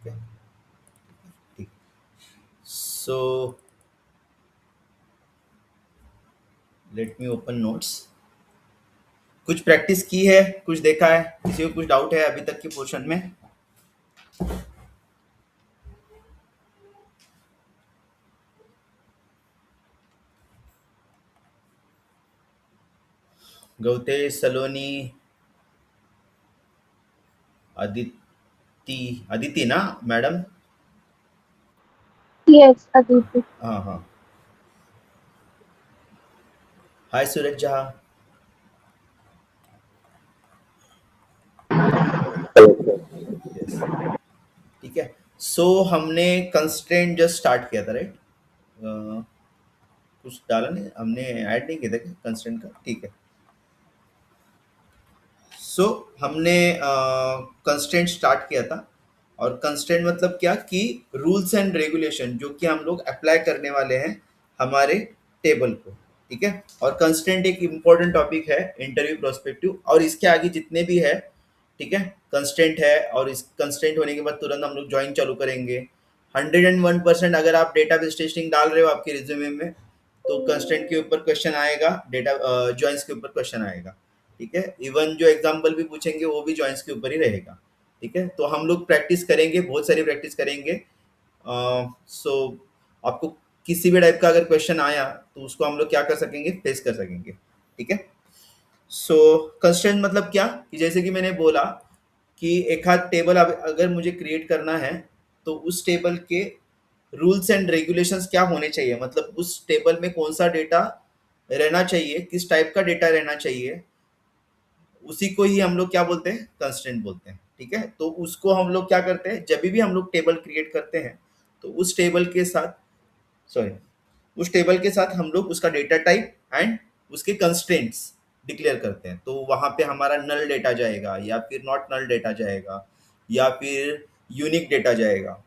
है, ठीक। सो लेट मी open notes. कुछ प्रैक्टिस की है, कुछ देखा है, किसी को कुछ डाउट है अभी तक के पोर्शन में? गौते, सलोनी, अदिति, अदिति ना मैडम? Yes, Aditi. हाँ हाँ। हाय सूरज झा। यस, ठीक है। सो हमने कंस्ट्रेंट जस्ट स्टार्ट किया था, राइट? कुछ डाला नहीं हमने, ऐड नहीं किया था कंस्ट्रेंट का, ठीक है। सो हमने कंस्ट्रेंट स्टार्ट किया था। और कंस्ट्रेंट मतलब क्या कि रूल्स एंड रेगुलेशन जो कि हम लोग अप्लाई करने वाले हैं हमारे टेबल को, ठीक है। और कंस्ट्रेंट एक इम्पॉर्टेंट टॉपिक है इंटरव्यू प्रोस्पेक्टिव, और इसके आगे जितने भी है, ठीक है, कंस्ट्रेंट है। और इस कंस्ट्रेंट होने के बाद तुरंत हम लोग ज्वाइन चालू करेंगे। 101% अगर आप डेटाबेस टेस्टिंग डाल रहे हो आपके रिज्यूमे में, तो कंस्ट्रेंट के ऊपर क्वेश्चन आएगा, डेटा जॉइंस के ऊपर क्वेश्चन आएगा, ठीक है। इवन जो एग्जाम्पल भी पूछेंगे वो भी जॉइंस के ऊपर ही रहेगा, ठीक है। तो हम लोग प्रैक्टिस करेंगे, बहुत सारी प्रैक्टिस करेंगे। सो आपको किसी भी टाइप का अगर क्वेश्चन आया तो उसको हम लोग क्या कर सकेंगे, फेस कर सकेंगे, ठीक है। सो कंस्ट्रेंट मतलब क्या कि जैसे कि मैंने बोला कि एक आध टेबल अगर मुझे क्रिएट करना है, तो उस टेबल के रूल्स एंड रेगुलेशंस क्या होने चाहिए, मतलब उस टेबल में कौन सा डेटा रहना चाहिए, किस टाइप का डेटा रहना चाहिए, उसी को ही हम लोग क्या बोलते हैं, कंस्ट्रेंट बोलते हैं, ठीक है। तो उसको हम लोग क्या करते हैं, जब भी हम लोग टेबल क्रिएट करते हैं, तो उस टेबल के साथ, सॉरी, उस टेबल के साथ हम लोग उसका डेटा टाइप एंड उसके कंस्ट्रेंट्स डिक्लेयर करते हैं। तो वहां पे हमारा नल डेटा जाएगा, या फिर नॉट नल डेटा जाएगा, या फिर यूनिक डेटा जाएगा,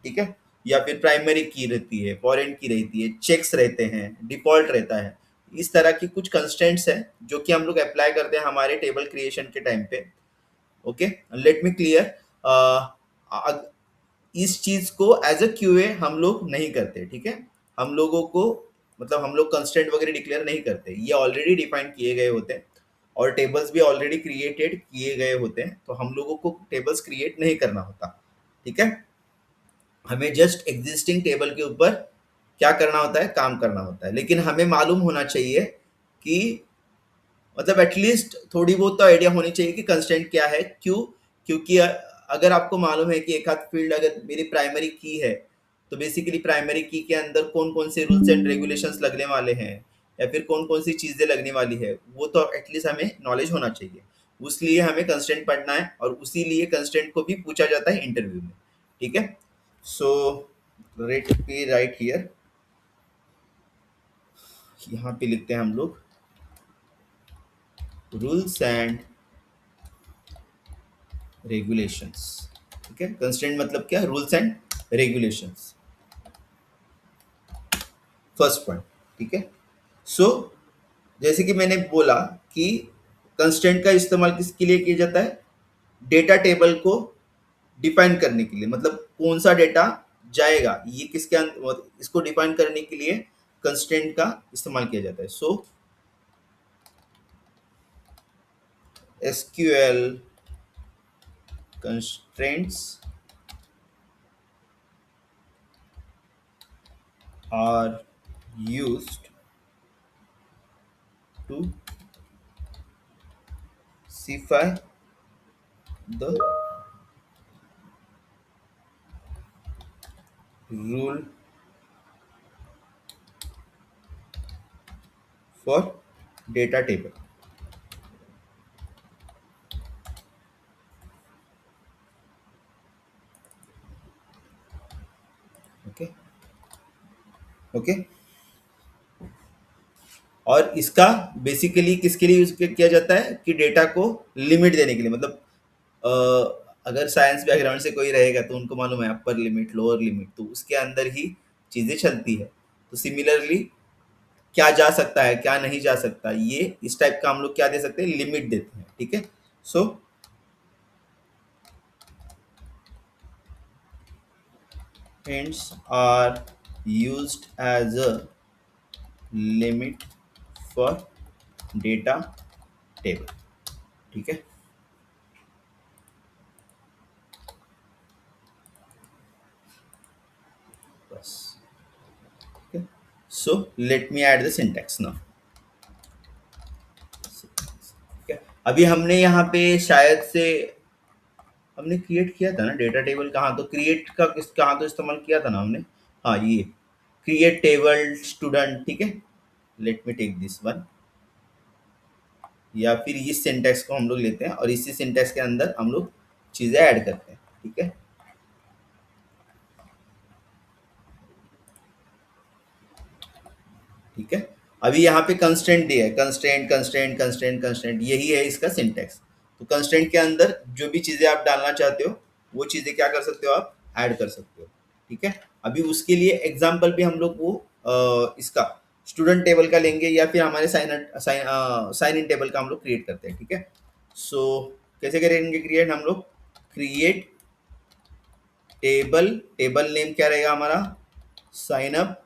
ठीक है। या फिर प्राइमरी की रहती है, फॉरेन की रहती है, चेक्स रहते हैं, डिफॉल्ट रहता है। इस तरह की कुछ कंस्ट्रेंट्स हैं जो कि हम लोग अप्लाई करते हैं हमारे टेबल क्रिएशन के टाइम पे। Okay, let me clear. इस चीज को एज अ क्यूए हम लोग नहीं करते, ठीक है। हम लोगों को, मतलब हम लोग कंस्टेंट वगैरह डिक्लेयर नहीं करते, ये ऑलरेडी डिफाइन किए गए होते हैं। और टेबल्स भी ऑलरेडी क्रिएटेड किए गए होते हैं, तो हम लोगों को टेबल्स क्रिएट नहीं करना होता, ठीक है। हमें जस्ट एग्जिस्टिंग टेबल के ऊपर क्या करना होता है, काम करना होता है। लेकिन हमें मालूम होना चाहिए कि, मतलब एटलीस्ट थोड़ी बहुत तो आइडिया होनी चाहिए कि कंस्टेंट क्या है, क्यों? क्योंकि अगर आपको मालूम है कि एक आध फील्ड अगर मेरी प्राइमरी की है, तो बेसिकली प्राइमरी की के अंदर कौन कौन से रूल्स एंड रेगुलेशंस लगने वाले हैं, या फिर कौन कौन सी चीज़ें लगने वाली है, वो तो एटलीस्ट हमें नॉलेज होना चाहिए। उसलिए हमें कंस्टेंट पढ़ना है, और उसी लिए कंस्टेंट को भी पूछा जाता है इंटरव्यू में, ठीक है। सो रेट पे राइट हियर, यहाँ पे लिखते हैं हम लोग रूल्स एंड रेगुलेशंस, ठीक है। कंस्ट्रेंट मतलब क्या, rules and regulations, first point, ठीक है। सो जैसे कि मैंने बोला कि कंस्ट्रेंट का इस्तेमाल किसके लिए किया जाता है, डेटा टेबल को डिफाइन करने के लिए, मतलब कौन सा डेटा जाएगा, ये किसके अंदर, इसको डिफाइन करने के लिए कंस्ट्रेंट का इस्तेमाल किया जाता है। सो SQL constraints are used to specify the rule for data table, okay okay. और इसका बेसिकली किसके लिए यूज किया जाता है कि डेटा को लिमिट देने के लिए, मतलब अगर साइंस बैकग्राउंड से कोई रहेगा तो उनको मालूम है अपर लिमिट लोअर लिमिट, तो उसके अंदर ही चीजें चलती है। तो सिमिलरली क्या जा सकता है, क्या नहीं जा सकता, ये इस टाइप का हम लोग क्या दे सकते हैं, लिमिट देते हैं, ठीक है। सो hints are used as a limit for data table. ठीक है, बस. Okay. So let me add the syntax now. Okay. अभी हमने यहाँ पे शायद से हमने क्रिएट किया था ना डेटा टेबल, कहाँ तो क्रिएट का किस कहाँ तो इस्तेमाल किया था ना हमने. हाँ, ये क्रिएट टेबल स्टूडेंट. ठीक है, let me take this one. या फिर इस सिंटैक्स को हम लोग लेते हैं और इसी सिंटैक्स के अंदर हम लोग चीज़ें ऐड करते हैं. ठीक है, ठीक है. अभी यहाँ पे कंस्ट्रेंट दिया है, कंस्ट्रेंट कंस्ट्रेंट कंस्ट्रेंट कंस्ट्रेंट, यही है इसका सिंटैक्स. तो कंस्ट्रेंट के अंदर जो भी चीज़ें आप डालना चाहते हो वो चीज़ें क्या कर सकते हो, आप ऐड कर सकते हो. ठीक है, अभी उसके लिए एग्जाम्पल भी हम लोग वो इसका स्टूडेंट टेबल का लेंगे या फिर हमारे साइन इन टेबल का हम लोग क्रिएट करते हैं. ठीक है, सो कैसे करेंगे क्रिएट हम लोग. क्रिएट टेबल, टेबल नेम क्या रहेगा हमारा, साइन अप,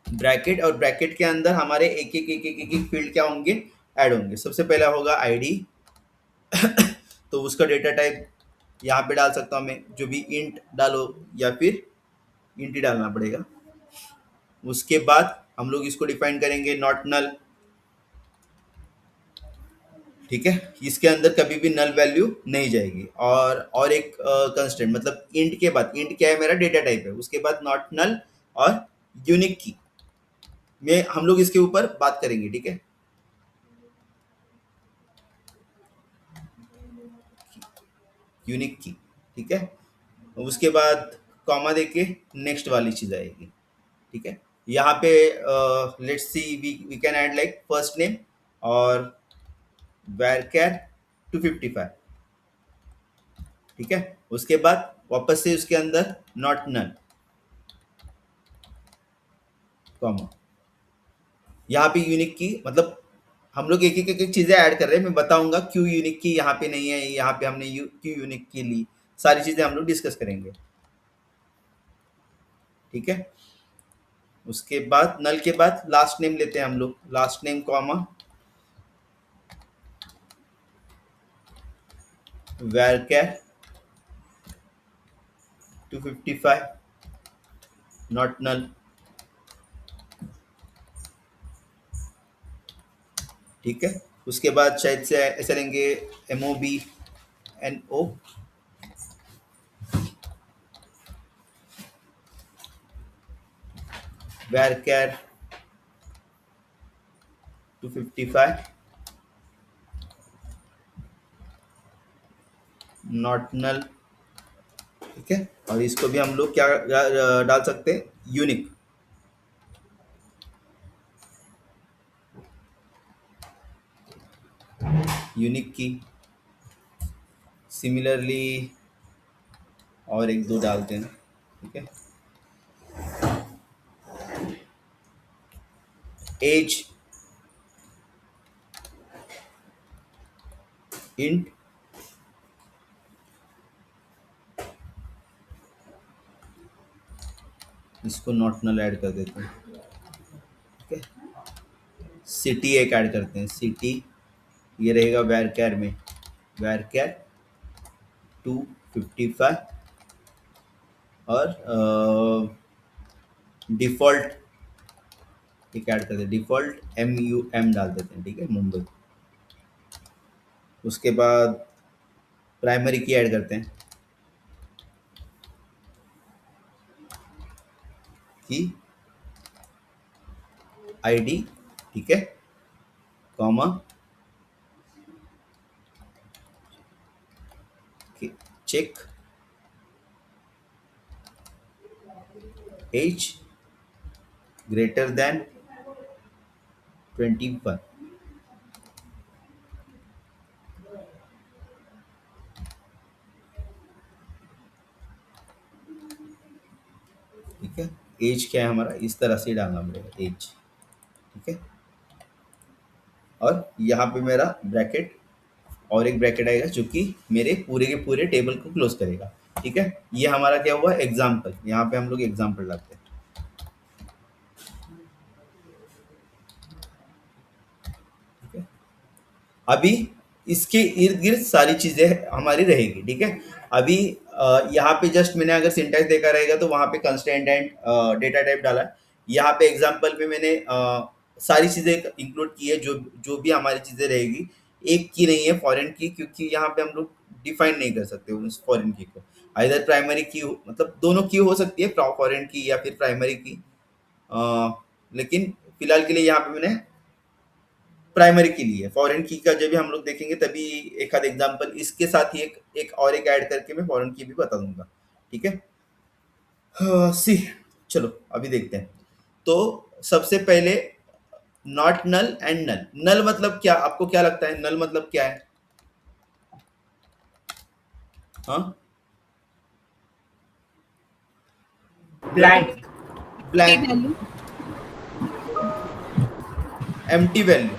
ब्रैकेट, और ब्रैकेट के अंदर हमारे एक एक एक एक एक एक फील्ड क्या होंगे, ऐड होंगे. सबसे पहला होगा आईडी. तो उसका डेटा टाइप यहाँ पे डाल सकता हूँ मैं, जो भी इंट डालो या फिर इंट ही डालना पड़ेगा. उसके बाद हम लोग इसको डिफाइन करेंगे नॉट नल. ठीक है, इसके अंदर कभी भी नल वैल्यू नहीं जाएगी. और एक कंस्टेंट, मतलब इंट के बाद, इंट क्या है मेरा डेटा टाइप है, उसके बाद नॉट नल और यूनिक की में हम लोग इसके ऊपर बात करेंगे. ठीक है, यूनिक की. ठीक है, उसके बाद कॉमा देके नेक्स्ट वाली चीज आएगी. ठीक है, यहाँ पे let's see we can add like first name और varchar 255. ठीक है, उसके बाद वापस से उसके अंदर नॉट नन, कॉमा. यहाँ पे यूनिक की, मतलब हम लोग एक एक चीजें ऐड कर रहे हैं. मैं बताऊंगा क्यों यूनिक की यहाँ पे नहीं है, यहाँ पे हमने क्यों यूनिक की ली, सारी चीजें हम लोग डिस्कस करेंगे. ठीक है, उसके बाद नल के बाद लास्ट नेम लेते हैं हम लोग, last name comma varchar 255 not null. ठीक है, उसके बाद शायद से ऐसे लेंगे MOBNO varchar 255 नॉट नल. ठीक है, और इसको भी हम लोग क्या डाल सकते हैं, यूनिक. यूनिक की सिमिलरली और एक दो डालते हैं. ठीक है, एज इंट, इसको नॉट नल ऐड कर देते हैं. ठीक है, सिटी एक ऐड करते हैं, सिटी ये रहेगा varchar में, varchar 255 और डिफ़ॉल्ट एक ऐड करते हैं, डिफ़ॉल्ट MUM डाल देते हैं. ठीक है, मुंबई. उसके बाद प्राइमरी की ऐड करते हैं, की ID. ठीक है, comma check age greater than 21. ठीक है, एज क्या है हमारा, इस तरह से डालना पड़ेगा एज. ठीक है, और यहाँ पे मेरा ब्रैकेट और एक ब्रैकेट आएगा जो कि मेरे पूरे के पूरे टेबल को क्लोज करेगा. ठीक है, ये हमारा क्या हुआ एग्जाम्पल, यहाँ पे हम लोग एग्जाम्पल लाते हैं। ठीक है, अभी इसके इर्द गिर्द सारी चीजें हमारी रहेगी। ठीक है, अभी यहाँ पे जस्ट मैंने अगर सिंटैक्स देखा रहेगा तो वहाँ पे कंस्टेंट एंड डेटा टाइप डाला है। यहाँ पे एग्जांपल में मैंने सारी चीजें इंक्लूड की है, जो जो भी हमारी चीजें रहेगी। एक की नहीं है फॉरेन की, क्योंकि यहाँ पे हम लोग डिफाइन नहीं कर सकते उस फॉरेन की को। आइदर प्राइमरी की मतलब दोनों की हो सकती है, फॉरेन की या फिर प्राइमरी की। अ, लेकिन फिलहाल के लिए यहाँ पे मैंने प्राइमरी की ली है। फॉरेन की का जब भी हम लोग देखेंगे तभी एक आध एग्जांपल इसके साथ ही एक एक और एक ऐड करके मैं फॉरेन की भी बता दूंगा। ठीक है, सी, चलो अभी देखते हैं। तो सबसे पहले नॉट नल एंड नल। नल मतलब क्या, आपको क्या लगता है नल मतलब क्या है? हाँ, Blank. की ब्लैंक, वैल्यू, एम्प्टी वैल्यू,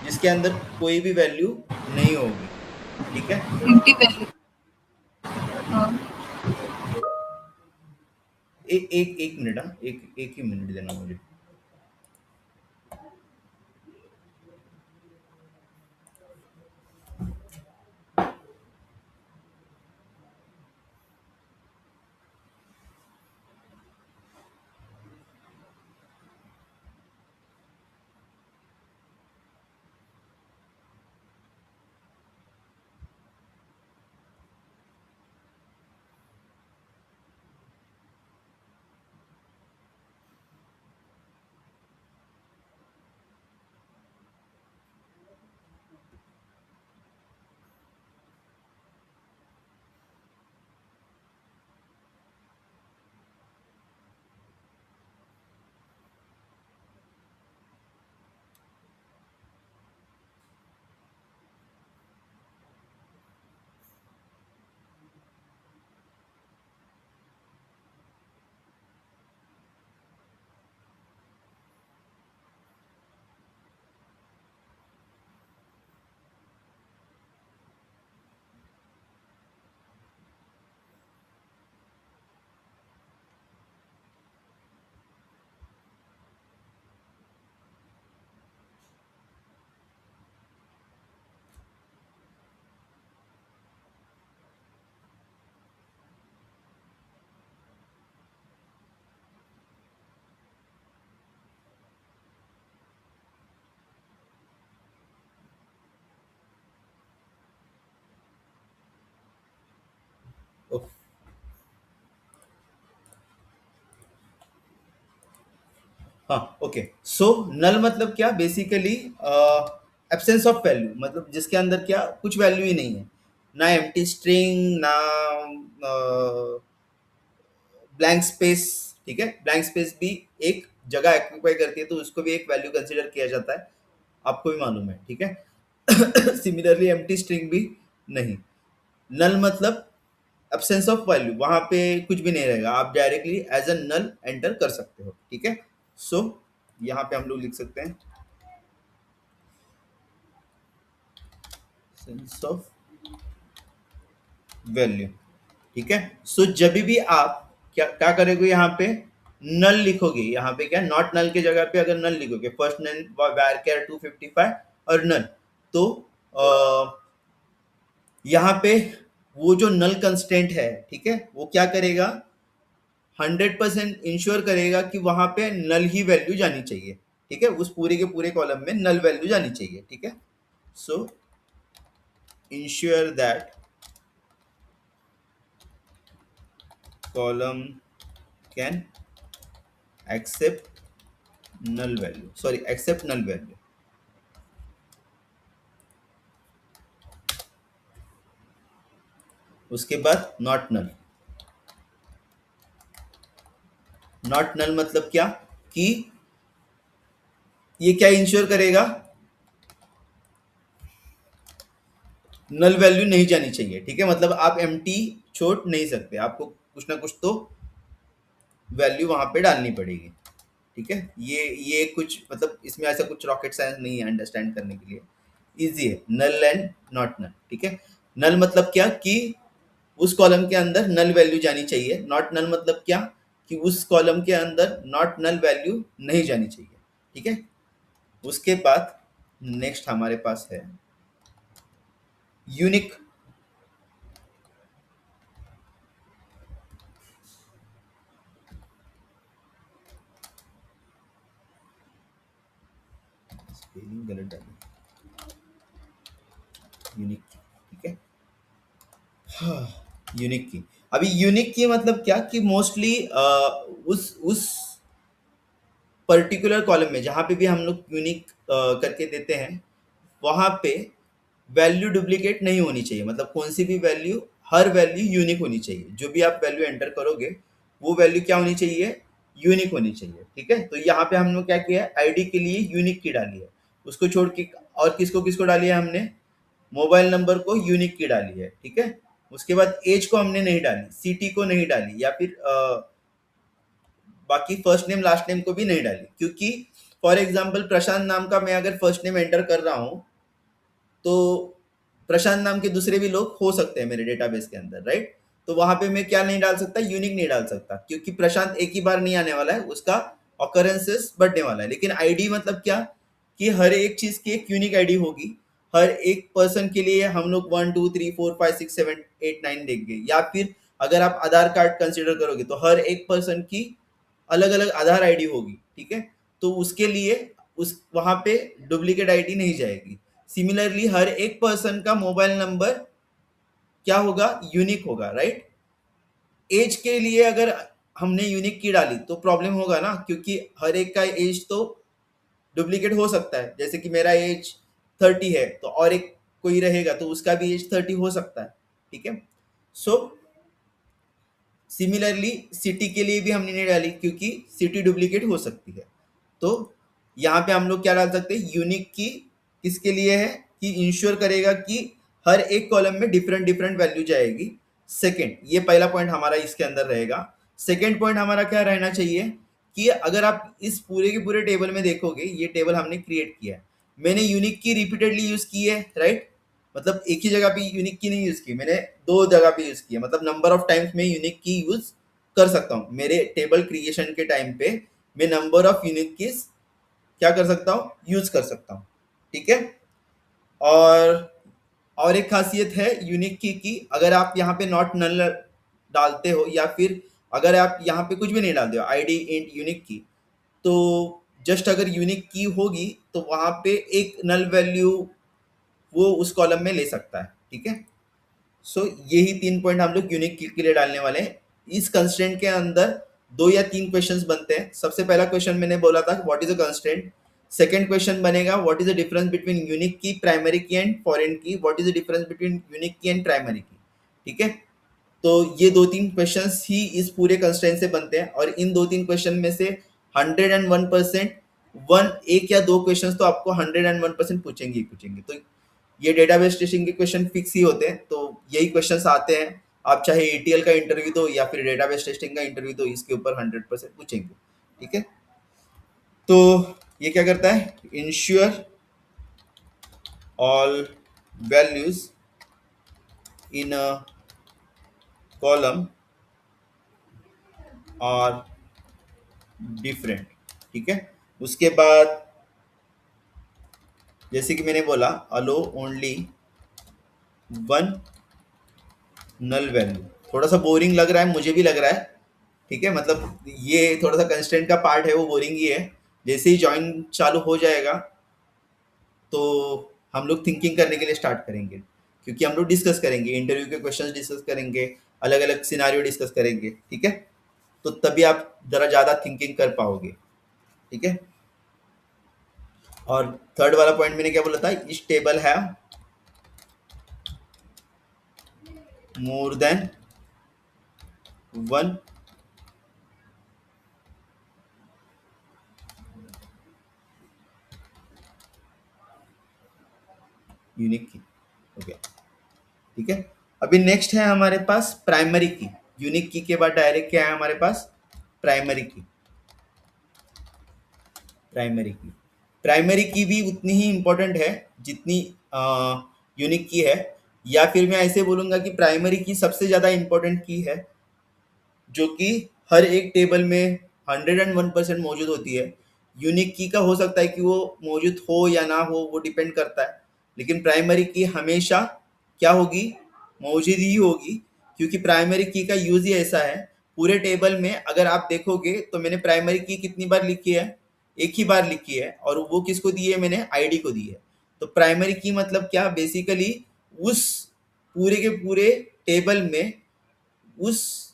जिसके अंदर कोई भी वैल्यू नहीं होगी। ठीक है, एम्प्टी वैल्यू। हाँ, एक एक मिनट, हाँ, एक एक ही मिनट देना मुझे। ओके, हाँ, ओके। सो नल मतलब क्या, बेसिकली एब्सेंस ऑफ वैल्यू, मतलब जिसके अंदर क्या कुछ वैल्यू ही नहीं है। ना एम्प्टी स्ट्रिंग, ना ब्लैंक स्पेस। ठीक है, ब्लैंक स्पेस भी एक जगह ऑक्यूपाई करती है, तो उसको भी एक वैल्यू कंसीडर किया जाता है, आपको भी मालूम है। ठीक है, सिमिलरली एम्प्टी स्ट्रिंग भी नहीं। नल मतलब एब्सेंस ऑफ वैल्यू, वहां पे कुछ भी नहीं रहेगा, आप directly as a null enter कर सकते हो। ठीक है, सो यहाँ पे हम लोग लिख सकते हैं सेंस ऑफ वैल्यू। ठीक है, सो जब भी आप क्या क्या करोगे, यहाँ पे नल लिखोगे, यहाँ पे क्या नॉट नल की जगह पे अगर नल लिखोगे, फर्स्ट नल varchar 255 और नल, तो यहाँ पे वो जो नल कंस्टेंट है, ठीक है, वो क्या करेगा, 100% इंश्योर करेगा कि वहां पे नल ही वैल्यू जानी चाहिए। ठीक है, उस पूरे के पूरे कॉलम में नल वैल्यू जानी चाहिए। ठीक है, so ensure that column can accept null value, sorry accept null value. उसके बाद नॉट नल। नॉट नल मतलब क्या, कि ये क्या इंश्योर करेगा, नल वैल्यू नहीं जानी चाहिए। ठीक है, मतलब आप एम्प्टी छोड़ नहीं सकते, आपको कुछ ना कुछ तो वैल्यू वहां पे डालनी पड़ेगी। ठीक है, ये कुछ मतलब इसमें ऐसा कुछ रॉकेट साइंस नहीं है, अंडरस्टैंड करने के लिए इजी है। Null and not null. ठीक है, नल मतलब क्या कि उस कॉलम के अंदर नल वैल्यू जानी चाहिए। नॉट नल मतलब क्या, कि उस कॉलम के अंदर नॉट नल वैल्यू नहीं जानी चाहिए। ठीक है, उसके बाद नेक्स्ट हमारे पास है यूनिक। स्पेलिंग गलत डाली, यूनिक की। ठीक है, हाँ, यूनिक की। अभी यूनिक की मतलब क्या, कि मोस्टली उस पर्टिकुलर कॉलम में जहाँ पे भी हम लोग यूनिक करके देते हैं, वहाँ पे वैल्यू डुप्लीकेट नहीं होनी चाहिए। मतलब कौन सी भी वैल्यू, हर वैल्यू यूनिक होनी चाहिए। जो भी आप वैल्यू एंटर करोगे, वो वैल्यू क्या होनी चाहिए, यूनिक होनी चाहिए। ठीक है, तो यहाँ पे हमने क्या किया है, आईडी के लिए यूनिक की डाली है, उसको छोड़ के। और किसको किसको डाली है हमने, मोबाइल नंबर को यूनिक की डाली है। ठीक है, उसके बाद एज को हमने नहीं डाली, सिटी को नहीं डाली, या फिर बाकी फर्स्ट नेम लास्ट नेम को भी नहीं डाली। क्योंकि फॉर एग्जाम्पल प्रशांत नाम का मैं अगर फर्स्ट नेम एंटर कर रहा हूँ, तो प्रशांत नाम के दूसरे भी लोग हो सकते हैं मेरे डेटाबेस के अंदर, राइट। तो वहां पे मैं क्या नहीं डाल सकता, यूनिक नहीं डाल सकता, क्योंकि प्रशांत एक ही बार नहीं आने वाला है, उसका ऑकरेंसेस बढ़ने वाला है। लेकिन आईडी मतलब क्या, कि हर एक चीज की एक यूनिक आईडी होगी। हर एक पर्सन के लिए हम लोग 1 2 3 4 5 6 7 8 9 देंगे। या फिर अगर आप आधार कार्ड कंसिडर करोगे, तो हर एक पर्सन की अलग अलग आधार आईडी होगी। ठीक है, तो उसके लिए उस वहां पे डुप्लीकेट आईडी नहीं जाएगी। सिमिलरली हर एक पर्सन का मोबाइल नंबर क्या होगा, यूनिक होगा, राइट। एज के लिए अगर हमने यूनिक की डाली तो प्रॉब्लम होगा ना, क्योंकि हर एक का एज तो डुप्लीकेट हो सकता है। जैसे कि मेरा एज 30 है, तो और एक कोई रहेगा तो उसका भी एज 30 हो सकता है। ठीक है, सो सिमिलरली सिटी के लिए भी हमने नहीं डाली, क्योंकि सिटी डुप्लीकेट हो सकती है। तो यहाँ पे हम लोग क्या डाल सकते हैं, यूनिक की किसके लिए है, कि इंश्योर करेगा कि हर एक कॉलम में डिफरेंट डिफरेंट वैल्यू जाएगी। सेकंड, ये पहला पॉइंट हमारा इसके अंदर रहेगा। सेकंड पॉइंट हमारा क्या रहना चाहिए, कि अगर आप इस पूरे के पूरे टेबल में देखोगे, ये टेबल हमने क्रिएट किया है, मैंने यूनिक की रिपीटेडली यूज की है, राइट। मतलब एक ही जगह पे यूनिक की नहीं यूज की, मैंने दो जगह पे यूज की है। मतलब नंबर ऑफ टाइम्स में यूनिक की यूज कर सकता हूँ। मेरे टेबल क्रिएशन के टाइम पे मैं नंबर ऑफ यूनिक कीज क्या कर सकता हूँ, यूज कर सकता हूँ। ठीक है, और एक खासियत है यूनिक की अगर आप यहाँ पे नॉट नल डालते हो, या फिर अगर आप यहाँ पे कुछ भी नहीं डालते हो, आईडी इंट यूनिक की, तो जस्ट अगर यूनिक की होगी तो वहां पे एक नल वैल्यू वो उस कॉलम में ले सकता है। ठीक है, सो यही 3 पॉइंट हम लोग यूनिक के लिए डालने वाले हैं। इस कंस्ट्रेंट के अंदर 2 या 3 क्वेश्चंस बनते हैं। सबसे पहला क्वेश्चन मैंने बोला था, what is a constraint. Second question बनेगा, what is the difference between unique key, primary key and foreign key. What is the difference between unique key and primary key. ठीक है, तो ये 2-3 क्वेश्चंस ही इस पूरे कंस्ट्रेंट से बनते हैं। और इन 2-3 क्वेश्चन में से 101% वन एक या दो क्वेश्चंस तो आपको 101% पूछेंगे ही पूछेंगे। तो ये डेटाबेस टेस्टिंग के क्वेश्चन फिक्स ही होते हैं, तो यही क्वेश्चंस आते हैं। आप चाहे एटीएल का इंटरव्यू दो या फिर डेटाबेस टेस्टिंग का इंटरव्यू दो, इसके ऊपर 100% पूछेंगे। ठीक है, तो ये क्या करता है, ensure all values in a column और डिफरेंट। ठीक है, उसके बाद जैसे कि मैंने बोला, अलो ओनली वन नल वैल्यू। थोड़ा सा बोरिंग लग रहा है, मुझे भी लग रहा है। ठीक है, मतलब ये थोड़ा सा कंस्टेंट का पार्ट है, वो बोरिंग ही है। जैसे ही जॉइन चालू हो जाएगा, तो हम लोग थिंकिंग करने के लिए स्टार्ट करेंगे, क्योंकि हम लोग डिस्कस करेंगे, इंटरव्यू के क्वेश्चंस डिस्कस करेंगे, अलग अलग सिनारियो डिस्कस करेंगे। ठीक है, तो तभी आप जरा ज़्यादा थिंकिंग कर पाओगे। ठीक है, और थर्ड वाला पॉइंट मैंने क्या बोला था, इस टेबल है मोर देन वन यूनिक की। ओके, ठीक है। अभी नेक्स्ट है हमारे पास प्राइमरी की। यूनिक की के बाद डायरेक्ट क्या है हमारे पास, प्राइमरी की। प्राइमरी की, प्राइमरी की भी उतनी ही इंपॉर्टेंट है जितनी यूनिक की है। या फिर मैं ऐसे बोलूंगा कि प्राइमरी की सबसे ज्यादा इंपॉर्टेंट की है, जो कि हर एक टेबल में 101% मौजूद होती है। यूनिक की का हो सकता है कि वो मौजूद हो या ना हो, वो डिपेंड करता है, लेकिन प्राइमरी की हमेशा क्या होगी, मौजूद ही होगी, क्योंकि प्राइमरी की का यूज ही ऐसा है। पूरे टेबल में अगर आप देखोगे तो मैंने प्राइमरी की कितनी बार लिखी है, एक ही बार लिखी है, और वो किसको दी है, मैंने आईडी को दी है। तो प्राइमरी की मतलब क्या, बेसिकली उस पूरे के पूरे टेबल में, उस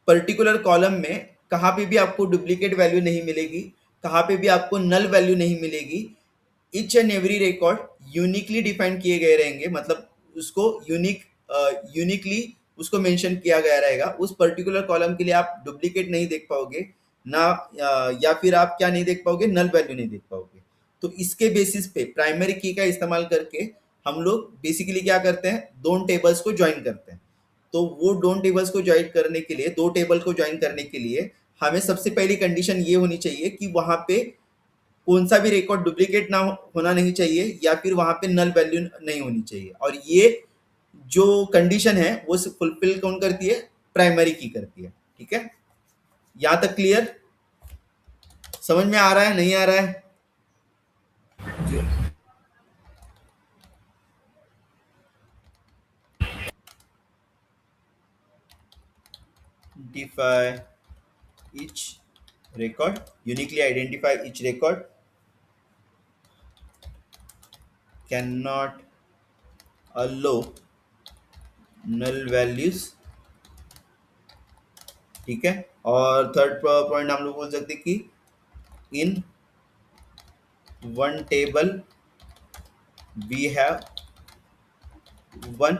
पर्टिकुलर कॉलम में कहाँ पे भी आपको डुप्लीकेट वैल्यू नहीं मिलेगी, कहाँ पे भी आपको नल वैल्यू नहीं मिलेगी। Each and every record uniquely define किए गए रहेंगे, मतलब उसको यूनिकली उसको मेंशन किया गया रहेगा। उस पर्टिकुलर कॉलम के लिए आप डुप्लीकेट नहीं देख पाओगे ना, या फिर आप क्या नहीं देख पाओगे, नल वैल्यू नहीं देख पाओगे। तो इसके बेसिस पे प्राइमरी की का इस्तेमाल करके हम लोग बेसिकली क्या करते हैं, दोनों टेबल्स को ज्वाइन करते हैं। तो वो दोनों टेबल्स को ज्वाइन करने के लिए, दो टेबल को ज्वाइन करने के लिए हमें सबसे पहली कंडीशन ये होनी चाहिए कि वहां पे कौन सा भी रिकॉर्ड डुप्लीकेट ना होना नहीं चाहिए, या फिर वहां पे नल वैल्यू नहीं होनी चाहिए। और ये जो कंडीशन है वो फुलफिल कौन करती है, प्राइमरी की करती है। ठीक है, यहां तक क्लियर, समझ में आ रहा है, नहीं आ रहा है? identify each record, uniquely identify each record, cannot allow null values। ठीक है, और थर्ड पॉइंट हम लोग बोल सकते हैं कि in one table we have one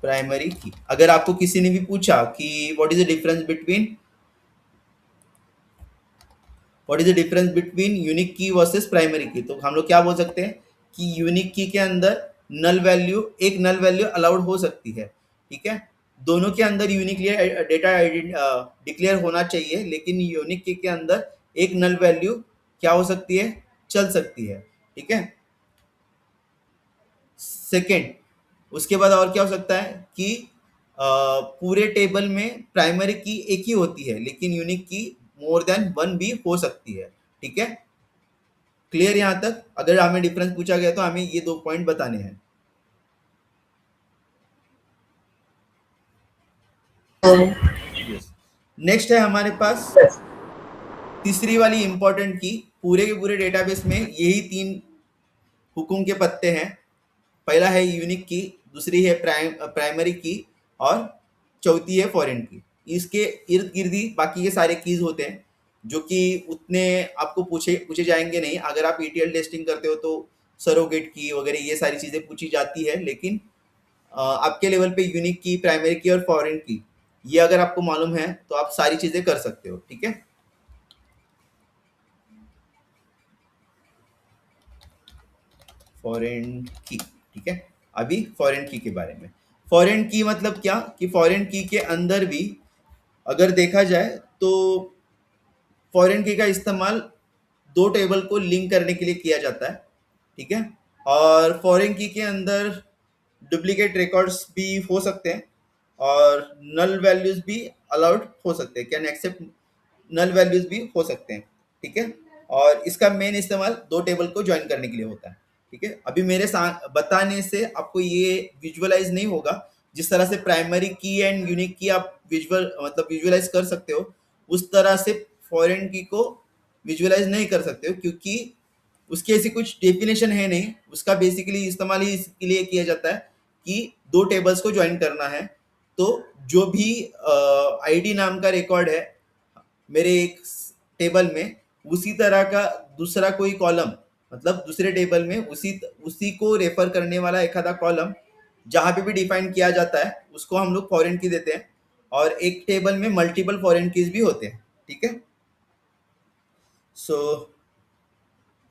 primary key. अगर आपको किसी ने भी पूछा कि what is the difference between unique key versus primary key, तो हम लोग क्या बोल सकते हैं कि यूनिक की के अंदर नल वैल्यू, एक नल वैल्यू अलाउड हो सकती है। ठीक है, दोनों के अंदर यूनिकली डेटा डिक्लेयर होना चाहिए, लेकिन यूनिक की के अंदर एक नल वैल्यू क्या हो सकती है, चल सकती है। ठीक है, सेकेंड, उसके बाद और क्या हो सकता है कि पूरे टेबल में प्राइमरी की एक ही होती है, लेकिन यूनिक की मोर देन वन भी हो सकती है। ठीक है, क्लियर यहाँ तक? अगर हमें डिफरेंस पूछा गया तो हमें ये दो पॉइंट बताने हैं। यस, नेक्स्ट है हमारे पास तीसरी वाली इंपॉर्टेंट की। पूरे के पूरे डेटाबेस में यही तीन हुकुम के पत्ते हैं। पहला है यूनिक की, दूसरी है प्राइमरी की, और चौथी है फॉरेन की। इसके इर्द गिर्द ही बाकी के सारे कीज होते हैं, जो कि उतने आपको पूछे पूछे जाएंगे नहीं। अगर आप ईटीएल टेस्टिंग करते हो तो सरोगेट की वगैरह ये सारी चीजें पूछी जाती है, लेकिन आपके लेवल पे यूनिक की, प्राइमरी की और फॉरेन की, ये अगर आपको मालूम है तो आप सारी चीजें कर सकते हो। ठीक है, फॉरेन की। ठीक है, अभी फॉरेन की के बारे में। फॉरेन की मतलब क्या, कि फॉरेन की के अंदर भी अगर देखा जाए तो फॉरेन की का इस्तेमाल दो टेबल को लिंक करने के लिए किया जाता है। ठीक है, और फॉरेन की के अंदर डुप्लीकेट रिकॉर्ड्स भी हो सकते हैं, और नल वैल्यूज भी अलाउड हो सकते हैं, कैन एक्सेप्ट नल वैल्यूज भी हो सकते हैं। ठीक है, और इसका मेन इस्तेमाल दो टेबल को ज्वाइन करने के लिए होता है। ठीक है, अभी मेरे बताने से आपको ये विजुअलाइज नहीं होगा। जिस तरह से प्राइमरी की एंड यूनिक की आप विजुअलाइज कर सकते हो, उस तरह से फॉरेन की को विजुअलाइज नहीं कर सकते हो, क्योंकि उसकी ऐसी कुछ डेफिनेशन है नहीं। उसका बेसिकली इस्तेमाल ही इसके लिए किया जाता है कि दो टेबल्स को ज्वाइन करना है। तो जो भी आईडी नाम का रिकॉर्ड है मेरे एक टेबल में, उसी तरह का दूसरा कोई कॉलम, मतलब दूसरे टेबल में उसी उसी को रेफर करने वाला एक आधा कॉलम जहां पे भी डिफाइन किया जाता है, उसको हम लोग फॉरेन की देते हैं। और एक टेबल में मल्टीपल फॉरेन कीज भी होते हैं। ठीक है, सो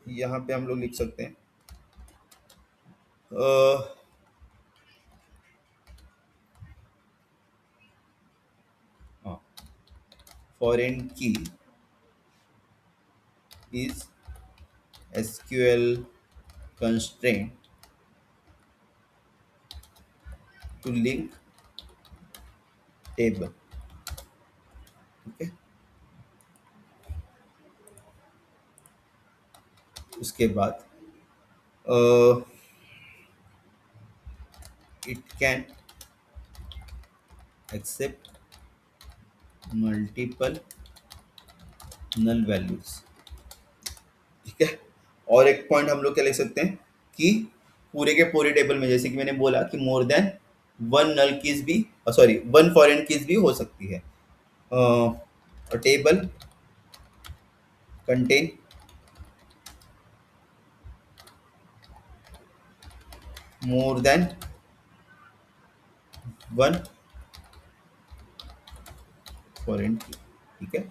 यहाँ पे हम लोग लिख सकते हैं फॉरेन की is SQL constraint to link table, ठीक है। उसके बाद it can accept multiple null values, ठीक है। और एक पॉइंट हम लोग क्या लिख सकते हैं कि पूरे के पूरे टेबल में, जैसे कि मैंने बोला कि मोर देन वन नल कीज भी, सॉरी वन फॉरेन कीज भी हो सकती है। Table contain more than one foreign की, ठीक है।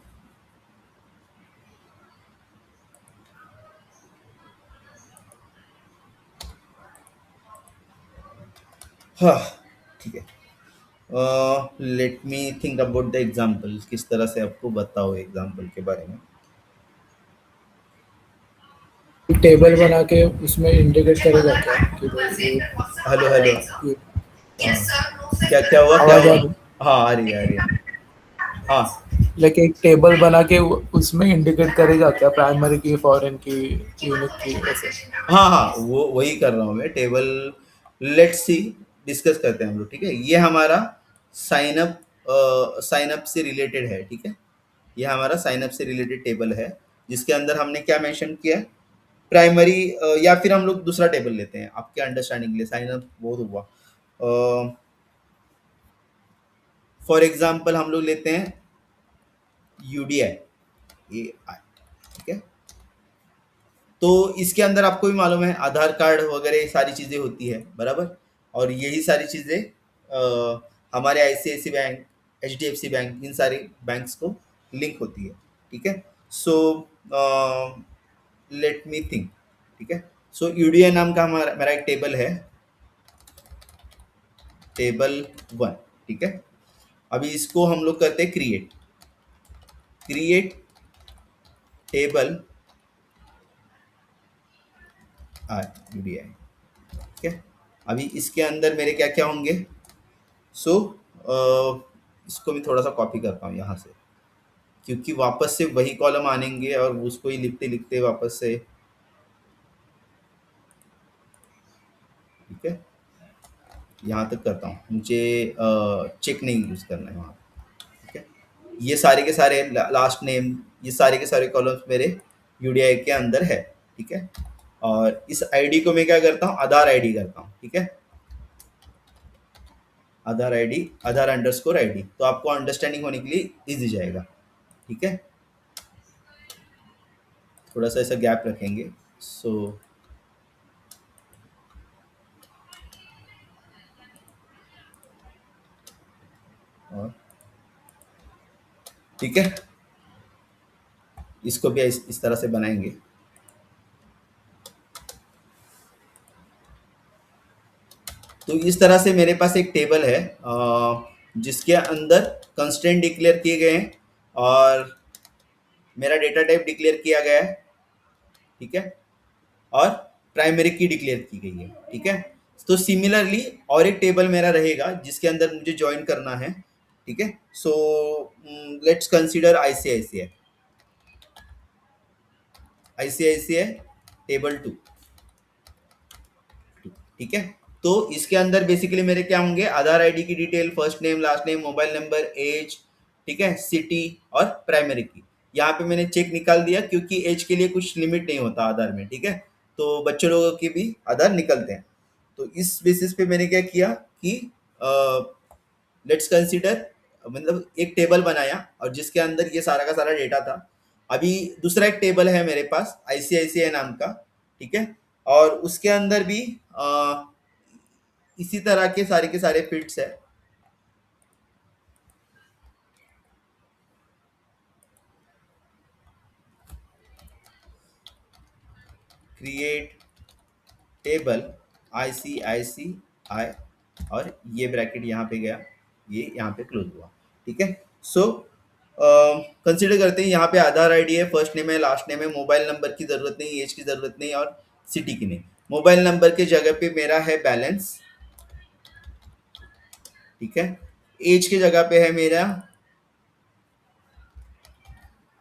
हाँ, ठीक है। Let me think about the example, किस तरह से आपको बताओ एग्जाम्पल के बारे में। टेबल बना के उसमें इंडिकेट करेगा क्या कि भाई हेलो हेलो, ये क्या क्या हुआ, क्या आवाज आ हुआ? रही, हाँ आ रही है, आ रही है। हाँ लाइक एक टेबल बना के उसमें इंडिकेट करेगा क्या प्राइमरी की फॉरेन की यूनिक की ऐसे। हाँ हाँ, वो वही कर रहा हूँ मैं। टेबल, लेट्स सी, डिस्कस करते हैं हम लोग, ठीक है। ये हमारा साइन अप, साइन अप से रिलेटेड है, ठीक है। ये हमारा साइन अप से रिलेटेड टेबल है, जिसके अंदर हमने क्या मेंशन किया है, प्राइमरी, या फिर हम लोग दूसरा टेबल लेते हैं आपके अंडरस्टैंडिंग के लिए। साइन अप बहुत हुआ। फॉर एग्जाम्पल हम लोग लेते हैं यूडीआई ए आई, ठीक है। तो इसके अंदर आपको भी मालूम है आधार कार्ड वगैरह सारी चीज़ें होती है, बराबर। और यही सारी चीज़ें हमारे आईसीआईसी बैंक, एचडीएफसी बैंक, इन सारे बैंक्स को लिंक होती है, ठीक है। सो लेट मी थिंक, ठीक है। सो यूडीआई नाम का हमारा मेरा एक टेबल है, टेबल वन, ठीक है। अभी इसको हम लोग करते हैं create, create table I UDI, ठीक है। अभी इसके अंदर मेरे क्या क्या होंगे, सो इसको मैं थोड़ा सा कॉपी करता हूँ यहाँ से, क्योंकि वापस से वही कॉलम आनेंगे और उसको ही लिखते लिखते वापस से, ठीक है। यहाँ तक करता हूँ, मुझे चेक नहीं यूज़ करना है वहाँ, ठीक है। ये सारे के सारे लास्ट नेम, ये सारे के सारे कॉलम्स मेरे यूडीआई के अंदर है, ठीक है। और इस आईडी को मैं क्या करता हूँ, आधार आईडी करता हूँ, ठीक है। आधार आईडी, आधार अंडरस्कोर आईडी, तो आपको अंडरस्टैंडिंग होने के लिए इजी जाएगा, ठीक है। थोड़ा सा ऐसा गैप रखेंगे, सो और ठीक है, इसको भी इस तरह से बनाएंगे। तो इस तरह से मेरे पास एक टेबल है, जिसके अंदर कंस्ट्रेंट डिक्लेयर किए गए हैं और मेरा डेटा टाइप डिक्लेयर किया गया है, ठीक है। और प्राइमरी की डिक्लेयर की गई है, ठीक है। तो सिमिलरली और एक टेबल मेरा रहेगा जिसके अंदर मुझे ज्वाइन करना है, ठीक है। So let's consider ICICI, ICICI table two, ठीक है। तो इसके अंदर बेसिकली मेरे क्या होंगे, आधार आईडी की detail, first name, last name, mobile number, age, ठीक है, सिटी और प्राइमरी की। यहाँ पे मैंने चेक निकाल दिया क्योंकि एज के लिए कुछ लिमिट नहीं होता आधार में, ठीक है। तो बच्चे लोगों के भी आधार निकलते हैं। तो इस बेसिस पे मैंने क्या किया कि लेट्स कंसीडर, मतलब एक टेबल बनाया और जिसके अंदर ये सारा का सारा डेटा था। अभी दूसरा एक टेबल है मेरे पास आईसीआईसीआई नाम का, ठीक है। और उसके अंदर भी इसी तरह के सारे फील्ड्स है। क्रिएट टेबल आईसीआईसीआई, और ये ब्रैकेट यहाँ पे गया, ये यहाँ पे क्लोज हुआ, ठीक है। सो कंसिडर करते हैं, यहाँ पे आधार आईडी है, फर्स्ट नेम है, लास्ट नेम है, मोबाइल नंबर की ज़रूरत नहीं, एज की ज़रूरत नहीं और सिटी की नहीं। मोबाइल नंबर के जगह पे मेरा है बैलेंस, ठीक है। एज की जगह पे है मेरा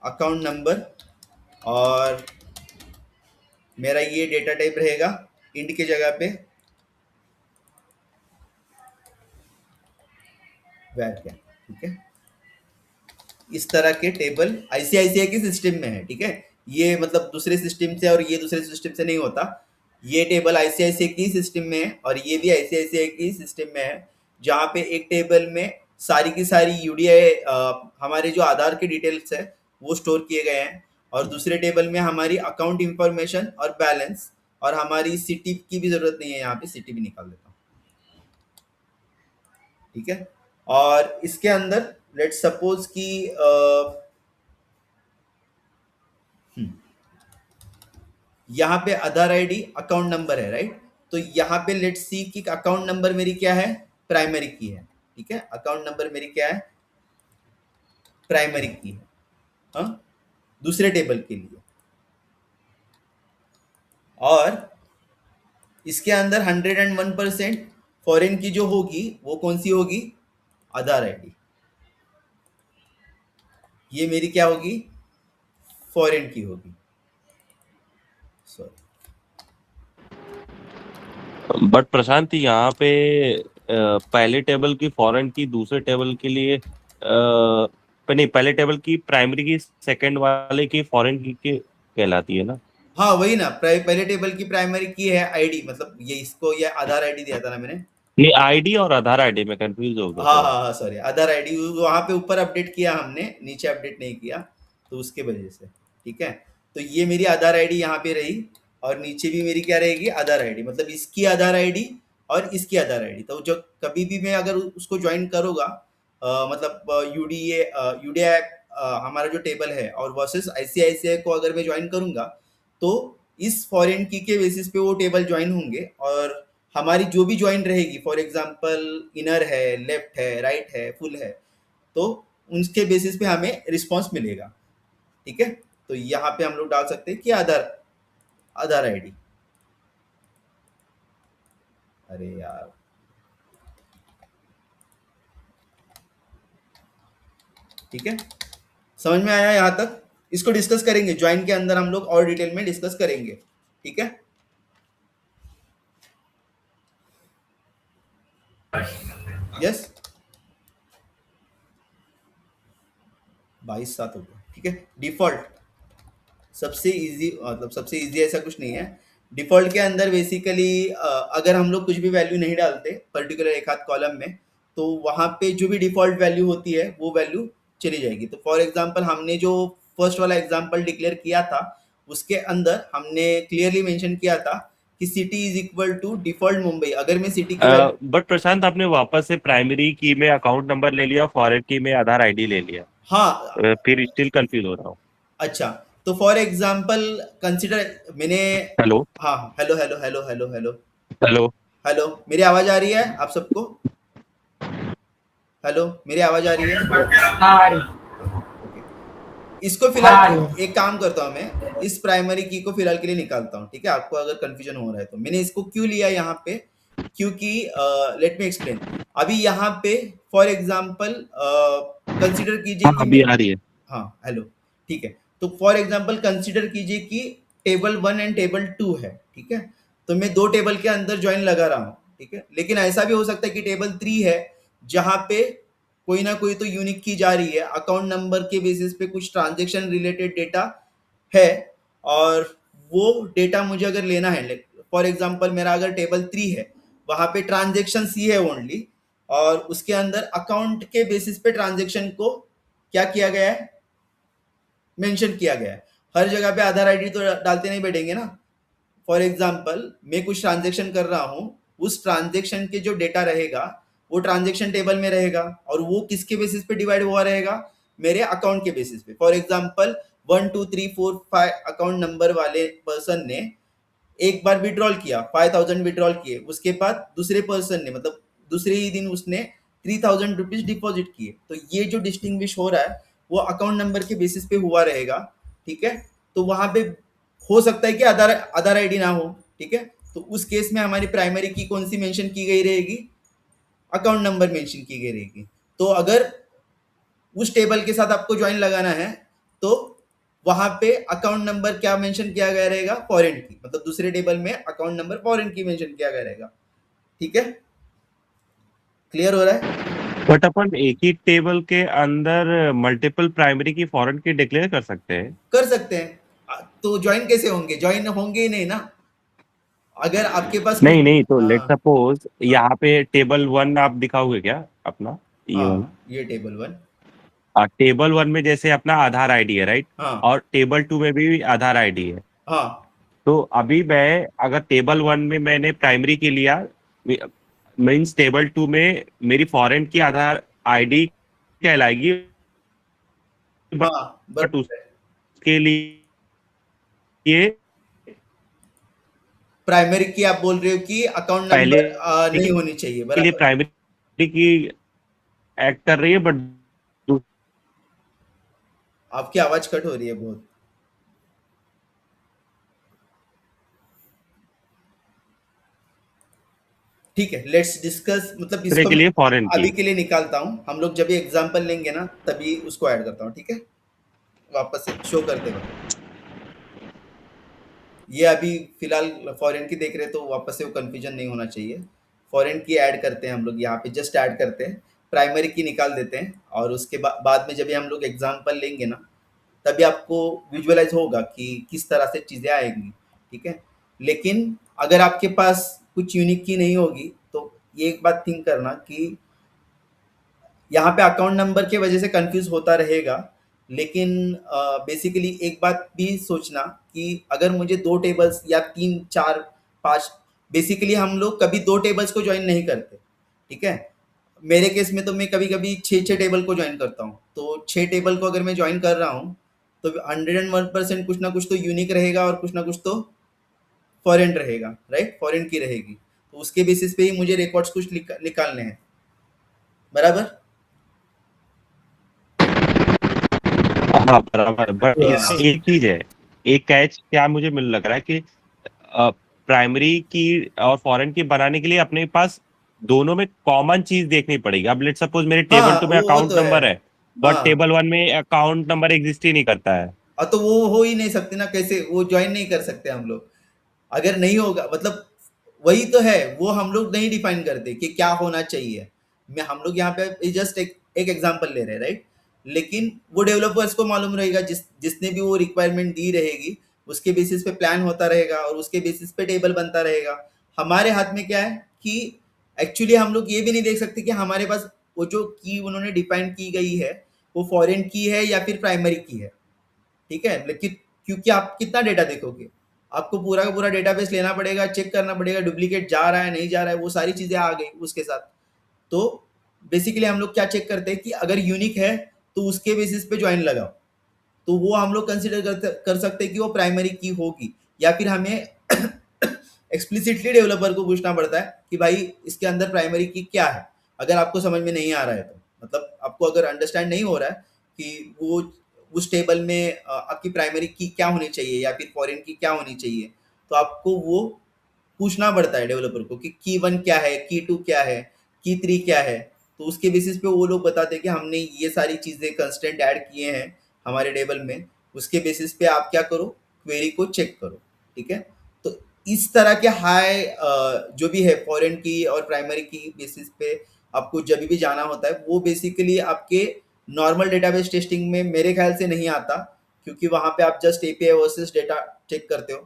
अकाउंट नंबर, और मेरा ये डेटा टाइप रहेगा इंड की जगह पे varchar, ठीक है। इस तरह के टेबल आईसीआईसीआई के सिस्टम में है, ठीक है। ये मतलब दूसरे सिस्टम से और ये दूसरे सिस्टम से नहीं होता। ये टेबल आईसीआईसीआई की सिस्टम में है और ये भी आईसीआईसीआई की सिस्टम में है, जहाँ पे एक टेबल में सारी की सारी यूडीआई हमारे जो आधार के डिटेल्स है वो स्टोर किए गए हैं, और दूसरे टेबल में हमारी अकाउंट इंफॉर्मेशन और बैलेंस, और हमारी सिटी की भी जरूरत नहीं है, यहाँ पे सिटी भी निकाल देता हूँ, ठीक है। और इसके अंदर लेट्स सपोज कि यहाँ पे आधार आईडी अकाउंट नंबर है, राइट। तो यहाँ पे लेट्स सी कि अकाउंट नंबर मेरी क्या है, प्राइमरी की है, ठीक है। अकाउंट नंबर मेरी क्या है, प्राइमरी की है, हाँ, दूसरे टेबल के लिए। और इसके अंदर 101% फॉरेन की जो होगी वो कौन सी होगी, आधार आईडी। ये मेरी क्या होगी, फॉरेन की होगी, सॉरी। बट प्रशांत यहाँ पे पहले टेबल की फॉरेन की दूसरे टेबल के लिए नहीं, पहले टेबल की प्राइमरी की सेकंड वाले की फॉरेन की कहलाती है ना। हाँ वही ना, पहले टेबल की प्राइमरी की है आईडी, मतलब ये इसको ये आधार आईडी दिया था ना मैंने। नहीं, आईडी और आधार आईडी में कंफ्यूज हो गया हाँ थोड़ा। हाँ हाँ सॉरी, आधार आईडी वहाँ पे ऊपर अपडेट किया हमने, नीचे अपडेट नहीं किया, तो उसके वजह से, ठीक है। तो ये मेरी आधार आईडी यहाँ पे रही, और नीचे भी मेरी क्या रहेगी, आधार आईडी, मतलब इसकी आधार आईडी और इसकी आधार आईडी। तो जो कभी भी मैं अगर उसको ज्वाइन करूँगा, मतलब यूडीआई हमारा जो टेबल है और वर्सेस आईसीआईसीआई को अगर मैं ज्वाइन करूँगा, तो इस फॉरेन की के बेसिस पे वो टेबल ज्वाइन होंगे, और हमारी जो भी ज्वाइन रहेगी, फॉर एग्जांपल इनर है, लेफ्ट है, राइट है, फुल है, तो उनके बेसिस पे हमें रिस्पांस मिलेगा, ठीक है। तो यहाँ पे हम लोग डाल सकते हैं कि आधार आईडी, अरे यार ठीक है, समझ में आया यहाँ तक। इसको डिस्कस करेंगे ज्वाइन के अंदर, हम लोग और डिटेल में डिस्कस करेंगे, ठीक है। यस 22/7 हो गया, ठीक है। डिफॉल्ट सबसे इजी, मतलब सबसे इजी ऐसा कुछ नहीं है। डिफॉल्ट के अंदर बेसिकली अगर हम लोग कुछ भी वैल्यू नहीं डालते पर्टिकुलर एक आध कॉलम में, तो वहाँ पे जो भी डिफॉल्ट वैल्यू होती है वो वैल्यू चली जाएगी। तो फॉर एग्जांपल हमने जो फर्स्ट वाला एग्जांपल डिक्लेयर किया था, उसके अंदर हमने क्लियरली मेंशन किया था कि city is equal to default Mumbai. अगर मैं सिटी की बट प्रशांत आपने वापस से प्राइमरी की में अकाउंट नंबर ले लिया, फॉरेन की में आधार आईडी ले लिया, हाँ फिर स्टिल कंफ्यूज हो रहा हूँ। अच्छा, तो फॉर एग्जांपल कंसिडर मैंने, हेलो हाँ hello hello hello hello hello hello hello, मेरी आवाज आ रही है आप सबको, हेलो मेरी आवाज आ रही है, इसको फिलहाल एक काम करता हूँ, मैं इस प्राइमरी की को फिलहाल के लिए निकालता हूँ, ठीक है। आपको अगर कंफ्यूजन हो रहा है तो मैंने इसको क्यों लिया यहाँ पे, क्योंकि लेट मी एक्सप्लेन। अभी यहाँ पे फॉर एग्जांपल कंसीडर कीजिए कि अभी आ रही है। हाँ हेलो, ठीक है। तो फॉर एग्जांपल कंसीडर कीजिए कि टेबल 1 एंड टेबल 2 है, ठीक है। तो मैं दो टेबल के अंदर ज्वाइन लगा रहा हूँ, ठीक है। लेकिन ऐसा भी हो सकता है कि टेबल 3 है, जहाँ पे कोई ना कोई तो यूनिक की जा रही है, अकाउंट नंबर के बेसिस पे कुछ ट्रांजेक्शन रिलेटेड डेटा है, और वो डेटा मुझे अगर लेना है, फॉर एग्जांपल मेरा अगर टेबल 3 है, वहाँ पे ट्रांजेक्शन सी है ओनली, और उसके अंदर अकाउंट के बेसिस पे ट्रांजेक्शन को क्या किया गया है, मेंशन किया गया है। हर जगह पे आधार आईडी तो डालते नहीं बैठेंगे ना। फॉर एग्जांपल मैं कुछ ट्रांजेक्शन कर रहा हूँ, उस ट्रांजेक्शन के जो डेटा रहेगा वो ट्रांजेक्शन टेबल में रहेगा, और वो किसके बेसिस पे डिवाइड हुआ रहेगा, मेरे अकाउंट के बेसिस पे। फॉर एग्जांपल 1 2 3 4 5 अकाउंट नंबर वाले पर्सन ने एक बार विड्रॉल किया, 5000 विड्रॉल किए, उसके बाद दूसरे पर्सन ने मतलब दूसरे ही दिन उसने 3000 रुपीज डिपॉजिट किए। तो ये जो डिस्टिंग्विश हो रहा है वो अकाउंट नंबर के बेसिस पे हुआ रहेगा, ठीक है। तो वहां पे हो सकता है कि आधार आईडी ना हो, ठीक है। तो उस केस में हमारी प्राइमरी की कौन सी मेंशन की गई रहेगी, अकाउंट नंबर मेंशन की गई रहेगी। तो अगर उस टेबल के साथ आपको ज्वाइन लगाना है तो वहां पे अकाउंट नंबर क्या मेंशन किया गया रहेगा, फॉरेन की, मतलब दूसरे टेबल में अकाउंट नंबर फॉरेन की मेंशन किया गया रहेगा। ठीक है, क्लियर हो रहा है? बट अपन एक ही टेबल के अंदर मल्टीपल प्राइमरी की फॉरेन की डिक्लेयर कर सकते हैं। कर सकते हैं। तो ज्वाइन कैसे होंगे? ज्वाइन होंगे ही नहीं ना। अगर आपके पास नहीं नहीं, तो लेट हाँ सपोज हाँ यहाँ पे टेबल 1 आप दिखाओगे क्या अपना, ये वाला? हाँ, ये टेबल 1। टेबल 1 में जैसे अपना आधार आईडी है, राइट? हाँ और टेबल 2 में भी आधार आईडी है। हाँ तो अभी मैं अगर टेबल 1 में मैंने प्राइमरी के लिया, मीन्स टेबल 2 में मेरी फॉरेन की आधार आईडी कहलाएगी, हाँ, बट बराबर है। उसके लिए प्राइमरी की आप बोल रहे हो कि अकाउंट पहले नंबर नहीं होनी चाहिए, के लिए बराबर। प्राइमरी की एक्ट कर रही है, बट आपकी आवाज कट हो रही है बहुत। ठीक है, लेट्स डिस्कस, मतलब दूसरे इसको के मैं लिए फॉरेन अभी की। के लिए निकालता हूँ। हम लोग जब भी एग्जांपल लेंगे ना तभी उसको ऐड करता हूँ, ठीक है? वापस से शो करते वक्त ये अभी फिलहाल फॉरेन की देख रहे हैं तो वापस से वो कंफ्यूजन नहीं होना चाहिए। फॉरेन की ऐड करते हैं हम लोग, यहाँ पे जस्ट ऐड करते हैं, प्राइमरी की निकाल देते हैं और उसके बाद में जब भी हम लोग एग्जांपल लेंगे ना तभी आपको विजुअलाइज होगा कि किस तरह से चीज़ें आएंगी। ठीक है, लेकिन अगर आपके पास कुछ यूनिक की नहीं होगी तो ये एक बात थिंक करना कि यहाँ पे अकाउंट नंबर की वजह से कंफ्यूज होता रहेगा। लेकिन बेसिकली एक बात भी सोचना कि अगर मुझे दो टेबल्स या तीन चार पाँच, बेसिकली हम लोग कभी दो टेबल्स को ज्वाइन नहीं करते। ठीक है, मेरे केस में तो मैं कभी कभी छः छः टेबल को ज्वाइन करता हूँ। तो छः टेबल को अगर मैं ज्वाइन कर रहा हूँ तो 101% कुछ ना कुछ तो यूनिक रहेगा और कुछ ना कुछ तो फॉरेन रहेगा, राइट? फॉरेन की रहेगी। तो उसके बेसिस पे ही मुझे रिकॉर्ड्स कुछ निकालने हैं, बराबर? हाँ बराबर, बट हाँ इसमें एक चीज है, एक कैच क्या मुझे मिल लग रहा है कि प्राइमरी की और फॉरेन की बनाने के लिए अपने पास दोनों में कॉमन चीज देखनी पड़ेगी। अब लेट सपोज मेरे टेबल हाँ, 2 में वो अकाउंट तो है। नंबर है, बट हाँ, टेबल 1 में अकाउंट नंबर एग्जिस्ट ही नहीं करता है। तो वो हो ही नहीं सकते ना, कैसे वो ज्वाइन नहीं कर सकते हम लोग? अगर नहीं होगा मतलब वही तो है, वो हम लोग नहीं डिफाइन करते कि क्या होना चाहिए। मैं हम लोग यहाँ पे जस्ट एक एग्जांपल ले रहे हैं, राइट? लेकिन वो डेवलपर्स को मालूम रहेगा, जिसने भी वो रिक्वायरमेंट दी रहेगी उसके बेसिस पे प्लान होता रहेगा और उसके बेसिस पे टेबल बनता रहेगा। हमारे हाथ में क्या है कि एक्चुअली हम लोग ये भी नहीं देख सकते कि हमारे पास वो जो की उन्होंने डिफाइन की गई है वो फॉरेन की है या फिर प्राइमरी की है। ठीक है, लेकिन क्योंकि आप कितना डेटा देखोगे, आपको पूरा का पूरा डेटाबेस लेना पड़ेगा, चेक करना पड़ेगा डुप्लीकेट जा रहा है नहीं जा रहा है, वो सारी चीज़ें आ गई उसके साथ। तो बेसिकली हम लोग क्या चेक करते हैं कि अगर यूनिक है तो उसके बेसिस पे ज्वाइन लगाओ, तो वो हम लोग कंसिडर कर सकते हैं कि वो प्राइमरी की होगी। या फिर हमें एक्सप्लिसिटली डेवलपर को पूछना पड़ता है कि भाई इसके अंदर प्राइमरी की क्या है, अगर आपको समझ में नहीं आ रहा है तो, मतलब आपको अगर अंडरस्टैंड नहीं हो रहा है कि वो उस टेबल में आपकी प्राइमरी की क्या होनी चाहिए या फिर फॉरेन की क्या होनी चाहिए, तो आपको वो पूछना पड़ता है डेवलपर को कि की 1 क्या है, की 2 क्या है, की 3 क्या है। तो उसके बेसिस पे वो लोग बताते हैं कि हमने ये सारी चीज़ें कंस्टेंट ऐड किए हैं हमारे टेबल में, उसके बेसिस पे आप क्या करो, क्वेरी को चेक करो। ठीक है, तो इस तरह के हाई जो भी है फॉरेन की और प्राइमरी की बेसिस पे आपको जब भी जाना होता है, वो बेसिकली आपके नॉर्मल डेटाबेस टेस्टिंग में मेरे ख्याल से नहीं आता, क्योंकि वहाँ पे आप just API versus data check करते हो।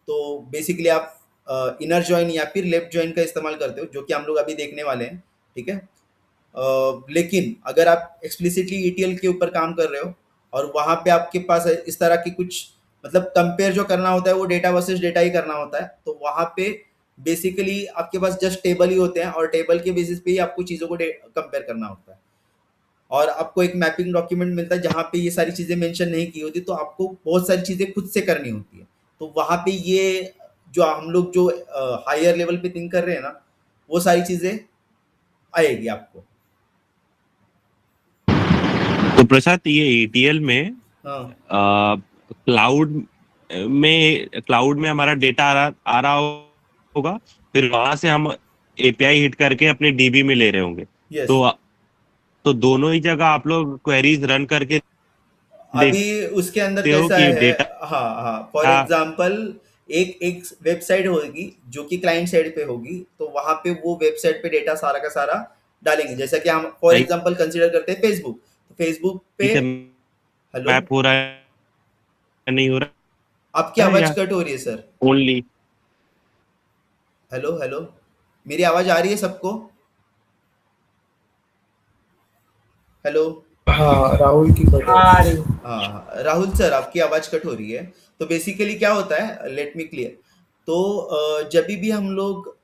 तो बेसिकली आप इनर जॉइन या फिर लेफ्ट जॉइन का इस्तेमाल करते हो, जो कि हम लोग अभी देखने वाले हैं। ठीक है, लेकिन अगर आप एक्सप्लिसिटली ईटीएल के ऊपर काम कर रहे हो और वहाँ पे आपके पास इस तरह की कुछ, मतलब कंपेयर जो करना होता है वो डेटा वर्सेस डेटा ही करना होता है, तो वहाँ पे बेसिकली आपके पास जस्ट टेबल ही होते हैं और टेबल के बेसिस पे ही आपको चीज़ों को कंपेयर करना होता है। और आपको एक मैपिंग डॉक्यूमेंट मिलता है जहाँ पे ये सारी चीज़ें मेंशन नहीं की होती, तो आपको बहुत सारी चीज़ें खुद से करनी होती है। तो वहाँ पे ये जो हम लोग जो हायर लेवल पे थिंक कर रहे हैं ना, वो सारी चीज़ें आएगी आपको। तो प्रशांत, ये ETL में हाँ क्लाउड में हमारा डेटा आ रहा होगा, फिर वहां से हम एपीआई हिट करके अपने डीबी में ले रहे होंगे। यस। तो दोनों ही जगह आप लोग क्वेरीज रन करके अभी उसके अंदर देखते हो कैसा कि है, डेटा हाँ हाँ, फॉर एग्जांपल एक एक वेबसाइट होगी जो कि क्लाइंट साइड पे होगी, तो वहां पे वो वेबसाइट पे डेटा सारा का सारा डालेंगे। जैसा कि हम फॉर सही एग्जांपल कंसीडर करते हैं फेसबुक, तो फेसबुक पे, से हेलो, मैप हो रहा है नहीं हो आपकी रहा है, आवाज या कट हो रही है सर। ओनली हेलो हेलो, मेरी आवाज आ रही है सबको? हेलो। हाँ, राहुल की कट आ रही। हाँ राहुल सर, आपकी आवाज कट हो रही है। तो बेसिकली क्या होता है, लेट मी क्लियर। तो जब भी हम लोग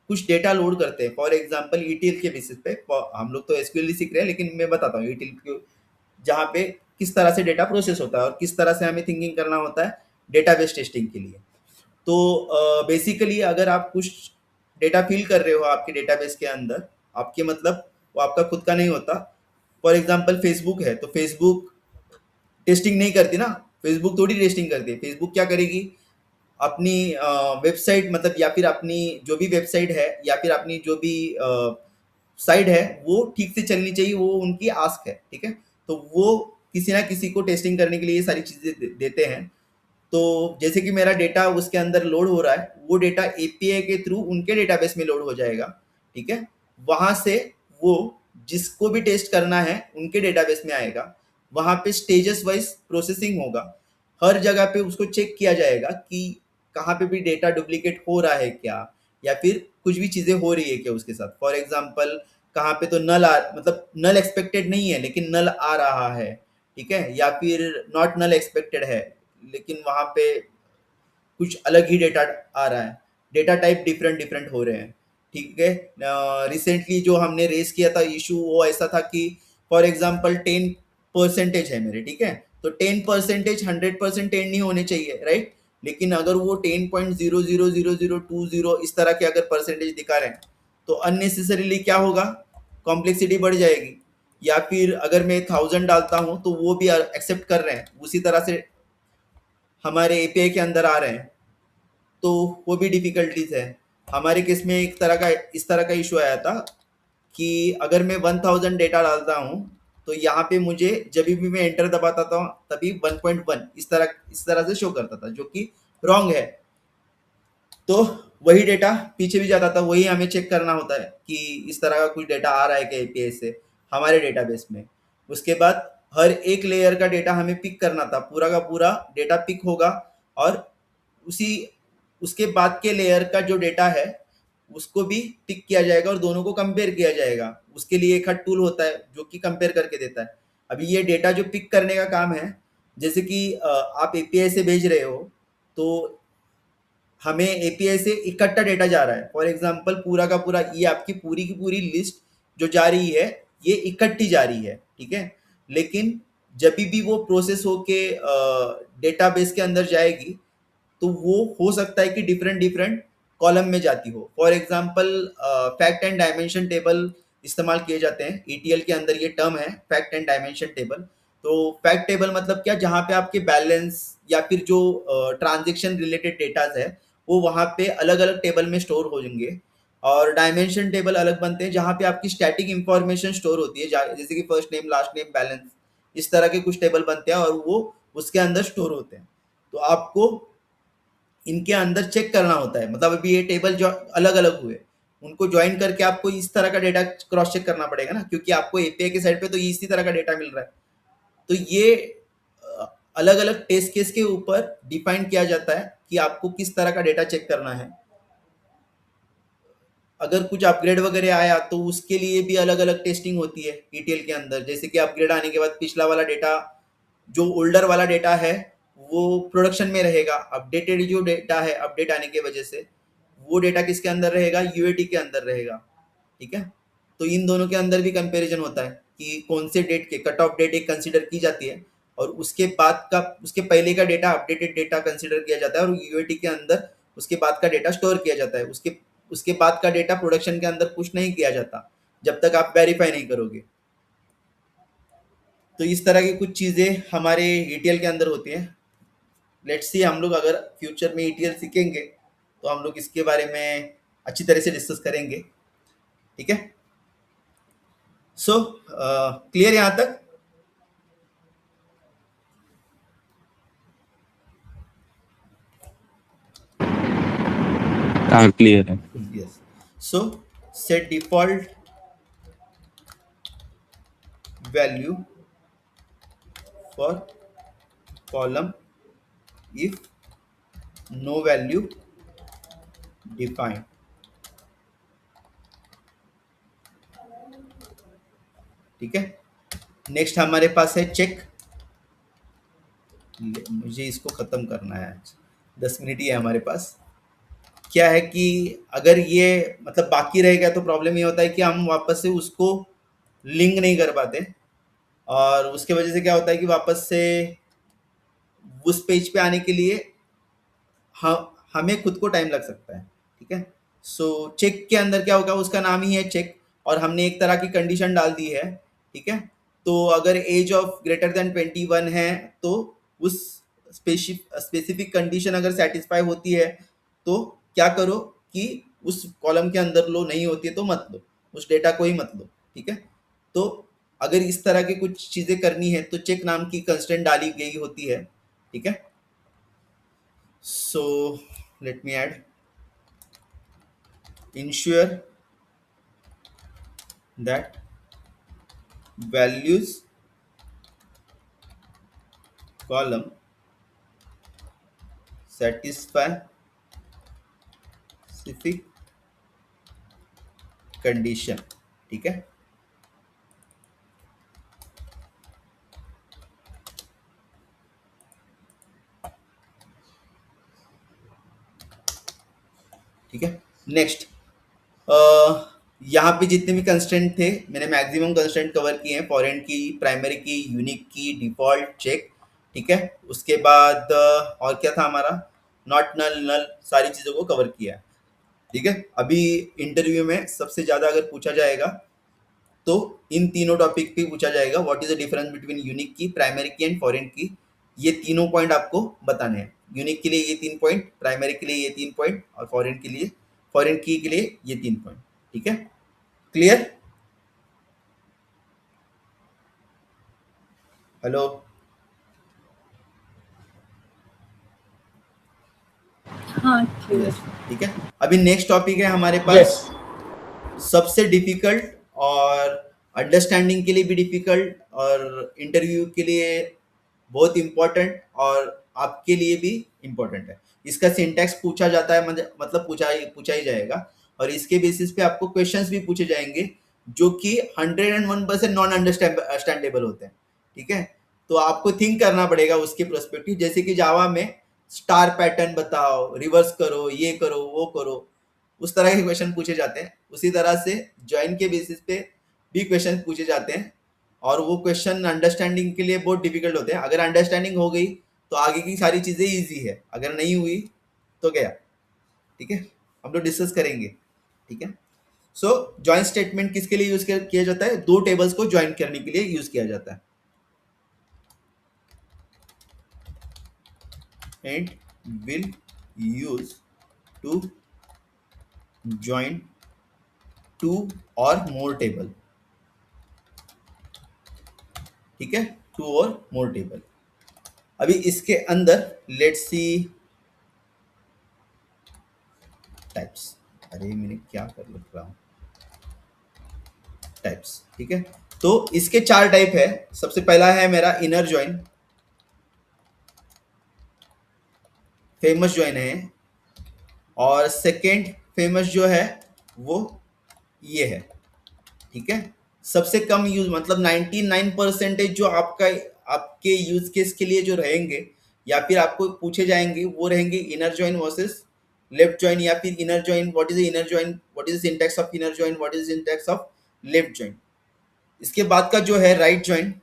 कुछ डेटा लोड करते हैं, फॉर एग्जांपल ईटीएल के बेसिस पे, हम लोग तो एसक्यूएल ही सीख रहे हैं, लेकिन मैं बताता हूँ ईटीएल के जहाँ पे किस तरह से डेटा प्रोसेस होता है और किस तरह से हमें थिंकिंग करना होता है डेटाबेस टेस्टिंग के लिए। तो बेसिकली अगर आप कुछ डेटा फिल कर रहे हो आपके डेटाबेस के अंदर, आपके मतलब वो आपका खुद का नहीं होता। फॉर एग्जांपल फेसबुक है, तो फेसबुक टेस्टिंग नहीं करती ना, फेसबुक थोड़ी टेस्टिंग करती है। फेसबुक क्या करेगी, अपनी वेबसाइट मतलब या फिर अपनी जो भी वेबसाइट है या फिर अपनी जो भी साइट है वो ठीक से चलनी चाहिए, वो उनकी आस्क है, ठीक है। तो वो किसी ना किसी को टेस्टिंग करने के लिए ये सारी चीज़ें देते हैं। तो जैसे कि मेरा डेटा उसके अंदर लोड हो रहा है, वो डेटा एपीआई के थ्रू उनके डेटाबेस में लोड हो जाएगा, ठीक है। वहां से वो जिसको भी टेस्ट करना है उनके डेटाबेस में आएगा। वहां पे स्टेजेस वाइज प्रोसेसिंग होगा, हर जगह पे उसको चेक किया जाएगा कि कहाँ पे भी डेटा डुप्लीकेट हो रहा है क्या, या फिर कुछ भी चीज़ें हो रही है क्या उसके साथ। फॉर एग्जांपल कहाँ पे तो नल आ मतलब नल एक्सपेक्टेड नहीं है लेकिन नल आ रहा है, ठीक है, या फिर नॉट नल एक्सपेक्टेड है लेकिन वहाँ पे कुछ अलग ही डेटा आ रहा है, डेटा टाइप डिफरेंट डिफरेंट हो रहे हैं, ठीक है। रिसेंटली जो हमने रेस किया था इशू, वो ऐसा था कि फॉर एग्जांपल 10% है मेरे, ठीक है, तो 10% 100% 10 नहीं होने चाहिए, राइट। लेकिन अगर वो 10.000020 इस तरह के अगर परसेंटेज दिखा रहे हैं, तो अननेसेसरीली क्या होगा, कॉम्प्लेक्सिटी बढ़ जाएगी। या फिर अगर मैं 1000 डालता हूँ तो वो भी एक्सेप्ट कर रहे हैं, उसी तरह से हमारे एपीआई के अंदर आ रहे हैं, तो वो भी डिफिकल्टीज है। हमारे केस में एक तरह का इस तरह का इशू आया था कि अगर मैं 1000 डेटा डालता हूँ तो यहाँ पे मुझे जब भी मैं एंटर दबाता था तभी 1.1 इस तरह से शो करता था, जो कि रॉन्ग है। तो वही डेटा पीछे भी जाता था, वही हमें चेक करना होता है कि इस तरह का कुछ डेटा आ रहा है क्या एपीआई से हमारे डेटाबेस में। उसके बाद हर एक लेयर का डेटा हमें पिक करना था, पूरा का पूरा डेटा पिक होगा, और उसी उसके बाद के लेयर का जो डेटा है उसको भी पिक किया जाएगा और दोनों को कंपेयर किया जाएगा। उसके लिए एक टूल होता है जो कि कंपेयर करके देता है। अभी ये डेटा जो पिक करने का काम है, जैसे कि आप एपीआई से भेज रहे हो, तो हमें एपीआई से इकट्ठा डेटा जा रहा है। फॉर एग्जांपल पूरा का पूरा ये आपकी पूरी की पूरी लिस्ट जो जा रही है, ये इकट्ठी जा रही है, ठीक है। लेकिन जब भी वो प्रोसेस होके डेटाबेस के अंदर जाएगी, तो वो हो सकता है कि डिफरेंट डिफरेंट कॉलम में जाती हो। For example fact and dimension table इस्तेमाल किए जाते हैं ईटीएल के अंदर, ये टर्म है फैक्ट एंड डायमेंशन टेबल। तो फैक्ट टेबल मतलब क्या, जहाँ पे आपके बैलेंस या फिर जो ट्रांजेक्शन रिलेटेड डेटाज है वो वहाँ पे अलग अलग टेबल में स्टोर हो जाएंगे। और डायमेंशन टेबल अलग बनते हैं जहाँ पे आपकी स्टैटिक इंफॉर्मेशन स्टोर होती है, जैसे कि first name last name balance, इस तरह के कुछ टेबल बनते हैं और वो उसके अंदर स्टोर होते हैं। तो आपको इनके अंदर चेक करना होता है, मतलब अभी ये टेबल जो अलग अलग हुए उनको ज्वाइन करके आपको इस तरह का डेटा क्रॉस चेक करना पड़ेगा ना, क्योंकि आपको एपीआई के साइड पे तो इसी तरह का डेटा मिल रहा है। तो ये अलग अलग टेस्ट केस के ऊपर डिफाइन किया जाता है कि आपको किस तरह का डेटा चेक करना है। अगर कुछ अपग्रेड वगैरह आया तो उसके लिए भी अलग अलग टेस्टिंग होती है ईटीएल के अंदर। जैसे कि अपग्रेड आने के बाद पिछला वाला डेटा, जो ओल्डर वाला डेटा है, वो प्रोडक्शन में रहेगा। अपडेटेड जो डेटा है अपडेट आने की वजह से, वो डेटा किसके अंदर रहेगा, यूएटी के अंदर रहेगा, ठीक है। तो इन दोनों के अंदर भी कंपैरिजन होता है कि कौन से डेट के कट ऑफ डेट एक कंसीडर की जाती है, और उसके बाद का उसके पहले का डेटा अपडेटेड डेटा कंसीडर किया जाता है, और यूएटी के अंदर उसके बाद का डेटा स्टोर किया जाता है। उसके उसके बाद का डेटा प्रोडक्शन के अंदर पुश नहीं किया जाता जब तक आप वेरीफाई नहीं करोगे। तो इस तरह की कुछ चीज़ें हमारे ईटीएल के अंदर होती हैं। लेट्स सी हम लोग अगर फ्यूचर में ईटीएल सीखेंगे तो हम लोग इसके बारे में अच्छी तरह से डिस्कस करेंगे, ठीक है। सो क्लियर यहाँ तक? हाँ क्लियर है। Yes. So set default value for column if no value defined, ठीक है। नेक्स्ट हमारे पास है चेक। मुझे इसको खत्म करना है आज, 10 मिनट ही है हमारे पास। क्या है कि अगर ये मतलब बाकी रह गया तो प्रॉब्लम ये होता है कि हम वापस से उसको लिंक नहीं कर पाते, और उसके वजह से क्या होता है कि वापस से उस पेज पे आने के लिए हमें खुद को टाइम लग सकता है, ठीक है। सो चेक के अंदर क्या होगा, उसका नाम ही है चेक, और हमने एक तरह की कंडीशन डाल दी है, ठीक है। तो अगर एज ऑफ ग्रेटर देन 21 है तो उस स्पेसिफिक कंडीशन अगर सेटिस्फाई होती है तो क्या करो कि उस कॉलम के अंदर लो, नहीं होती है तो मत लो, उस डेटा को ही मत लो, ठीक है। तो अगर इस तरह की कुछ चीज़ें करनी है तो चेक नाम की कंस्ट्रेंट डाली गई होती है, ठीक है। So let me add ensure that values column satisfy specific condition, ठीक है। ठीक है। नेक्स्ट यहाँ पे जितने भी कंस्टेंट थे मैंने मैक्सिमम कंस्टेंट कवर किए हैं, फॉरेन की, प्राइमरी की, यूनिक की, डिफॉल्ट, चेक, ठीक है। उसके बाद और क्या था हमारा, नॉट नल, नल, सारी चीज़ों को कवर किया है, ठीक है। अभी इंटरव्यू में सबसे ज़्यादा अगर पूछा जाएगा तो इन तीनों टॉपिक पे पूछा जाएगा, what is the difference between unique key, primary key and foreign की। ये तीनों पॉइंट आपको बताने हैं। यूनिक के लिए ये 3 पॉइंट, प्राइमरी के लिए ये 3 पॉइंट, और फॉरेन की के लिए ये 3 पॉइंट, ठीक है। क्लियर? हेलो? हाँ clear. ठीक है। अभी नेक्स्ट टॉपिक है हमारे पास Yes. सबसे डिफिकल्ट, और अंडरस्टैंडिंग के लिए भी डिफिकल्ट, और इंटरव्यू के लिए बहुत इम्पोर्टेंट, और आपके लिए भी इम्पोर्टेंट है। इसका सिंटैक्स पूछा जाता है, मतलब पूछा ही जाएगा, और इसके बेसिस पे आपको क्वेश्चंस भी पूछे जाएंगे जो कि 101% नॉन अंडरस्टैंडेबल होते हैं, ठीक है। तो आपको थिंक करना पड़ेगा उसके प्रोस्पेक्टिव, जैसे कि जावा में स्टार पैटर्न बताओ, रिवर्स करो, ये करो, वो करो, उस तरह के क्वेश्चन पूछे जाते हैं। उसी तरह से जॉइन के बेसिस पे भी क्वेश्चन पूछे जाते हैं, और वो क्वेश्चन अंडरस्टैंडिंग के लिए बहुत डिफिकल्ट होते हैं। अगर अंडरस्टैंडिंग हो गई तो आगे की सारी चीज़ें इजी है, अगर नहीं हुई तो गया, ठीक है। हम लोग डिस्कस करेंगे, ठीक है। सो जॉइन स्टेटमेंट किसके लिए यूज किया जाता है? 2 टेबल्स को ज्वाइन करने के लिए यूज किया जाता है। And will use to join 2 or more table, ठीक है, 2 और more table। अभी इसके अंदर लेट्स सी टाइप्स, अरे मैंने क्या कर लिख रहा हूं, टाइप्स, ठीक है। तो इसके 4 टाइप है। सबसे पहला है मेरा इनर ज्वाइन, फेमस ज्वाइन है, और सेकेंड फेमस जो है वो ये है, ठीक है। सबसे कम यूज मतलब 99% जो आपके यूज केस के लिए जो रहेंगे या फिर आपको पूछे जाएंगे वो रहेंगे inner join versus left join, या फिर inner join, what is inner join, what is syntax of inner join, what is syntax of left join. इसके बाद का जो है राइट जॉइन,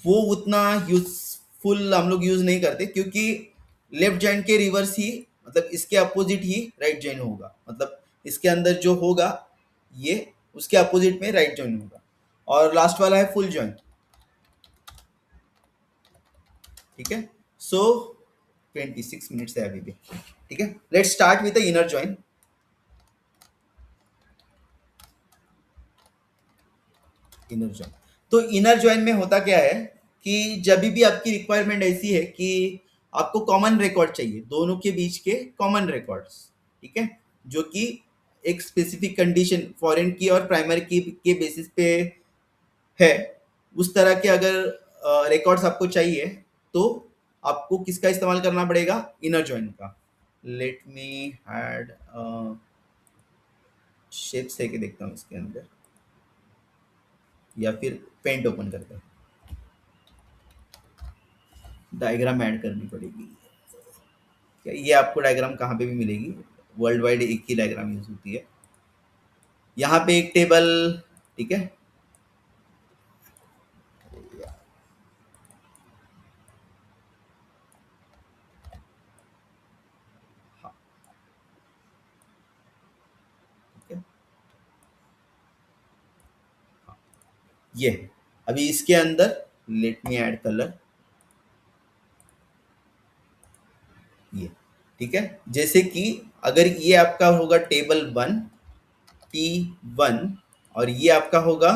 वो उतना यूजफुल हम लोग यूज नहीं करते, क्योंकि लेफ्ट जॉइन के रिवर्स ही, मतलब इसके अपोजिट ही राइट जॉइन होगा, मतलब इसके अंदर जो होगा ये उसके अपोजिट में राइट जॉइन होगा। और लास्ट वाला है फुल जॉइन, ठीक है। सो 26 मिनट्स है अभी भी, ठीक है। Let's start with the inner join. Inner join, तो इनर जॉइन में होता क्या है कि जब भी आपकी रिक्वायरमेंट ऐसी है कि आपको कॉमन रिकॉर्ड चाहिए, दोनों के बीच के कॉमन रिकॉर्ड्स, ठीक है, जो कि एक स्पेसिफिक कंडीशन फॉरेन की और प्राइमरी की के बेसिस पे है, उस तरह के अगर रिकॉर्ड्स आपको चाहिए तो आपको किसका इस्तेमाल करना पड़ेगा, इनर जॉइन का। लेट मी ऐड शेप्स है कि देखता हूँ इसके अंदर, या फिर पेंट ओपन करते हैं, डायग्राम ऐड करनी पड़ेगी। क्या ये आपको डायग्राम कहाँ पे भी मिलेगी, वर्ल्ड वाइड एक ही डायग्राम यूज होती है। यहाँ पे एक टेबल, ठीक है, हाँ, ठीक है, हाँ, ये है। अभी इसके अंदर लेट मी ऐड कलर, ये, ठीक है। जैसे कि अगर ये आपका होगा टेबल 1 T1 और ये आपका होगा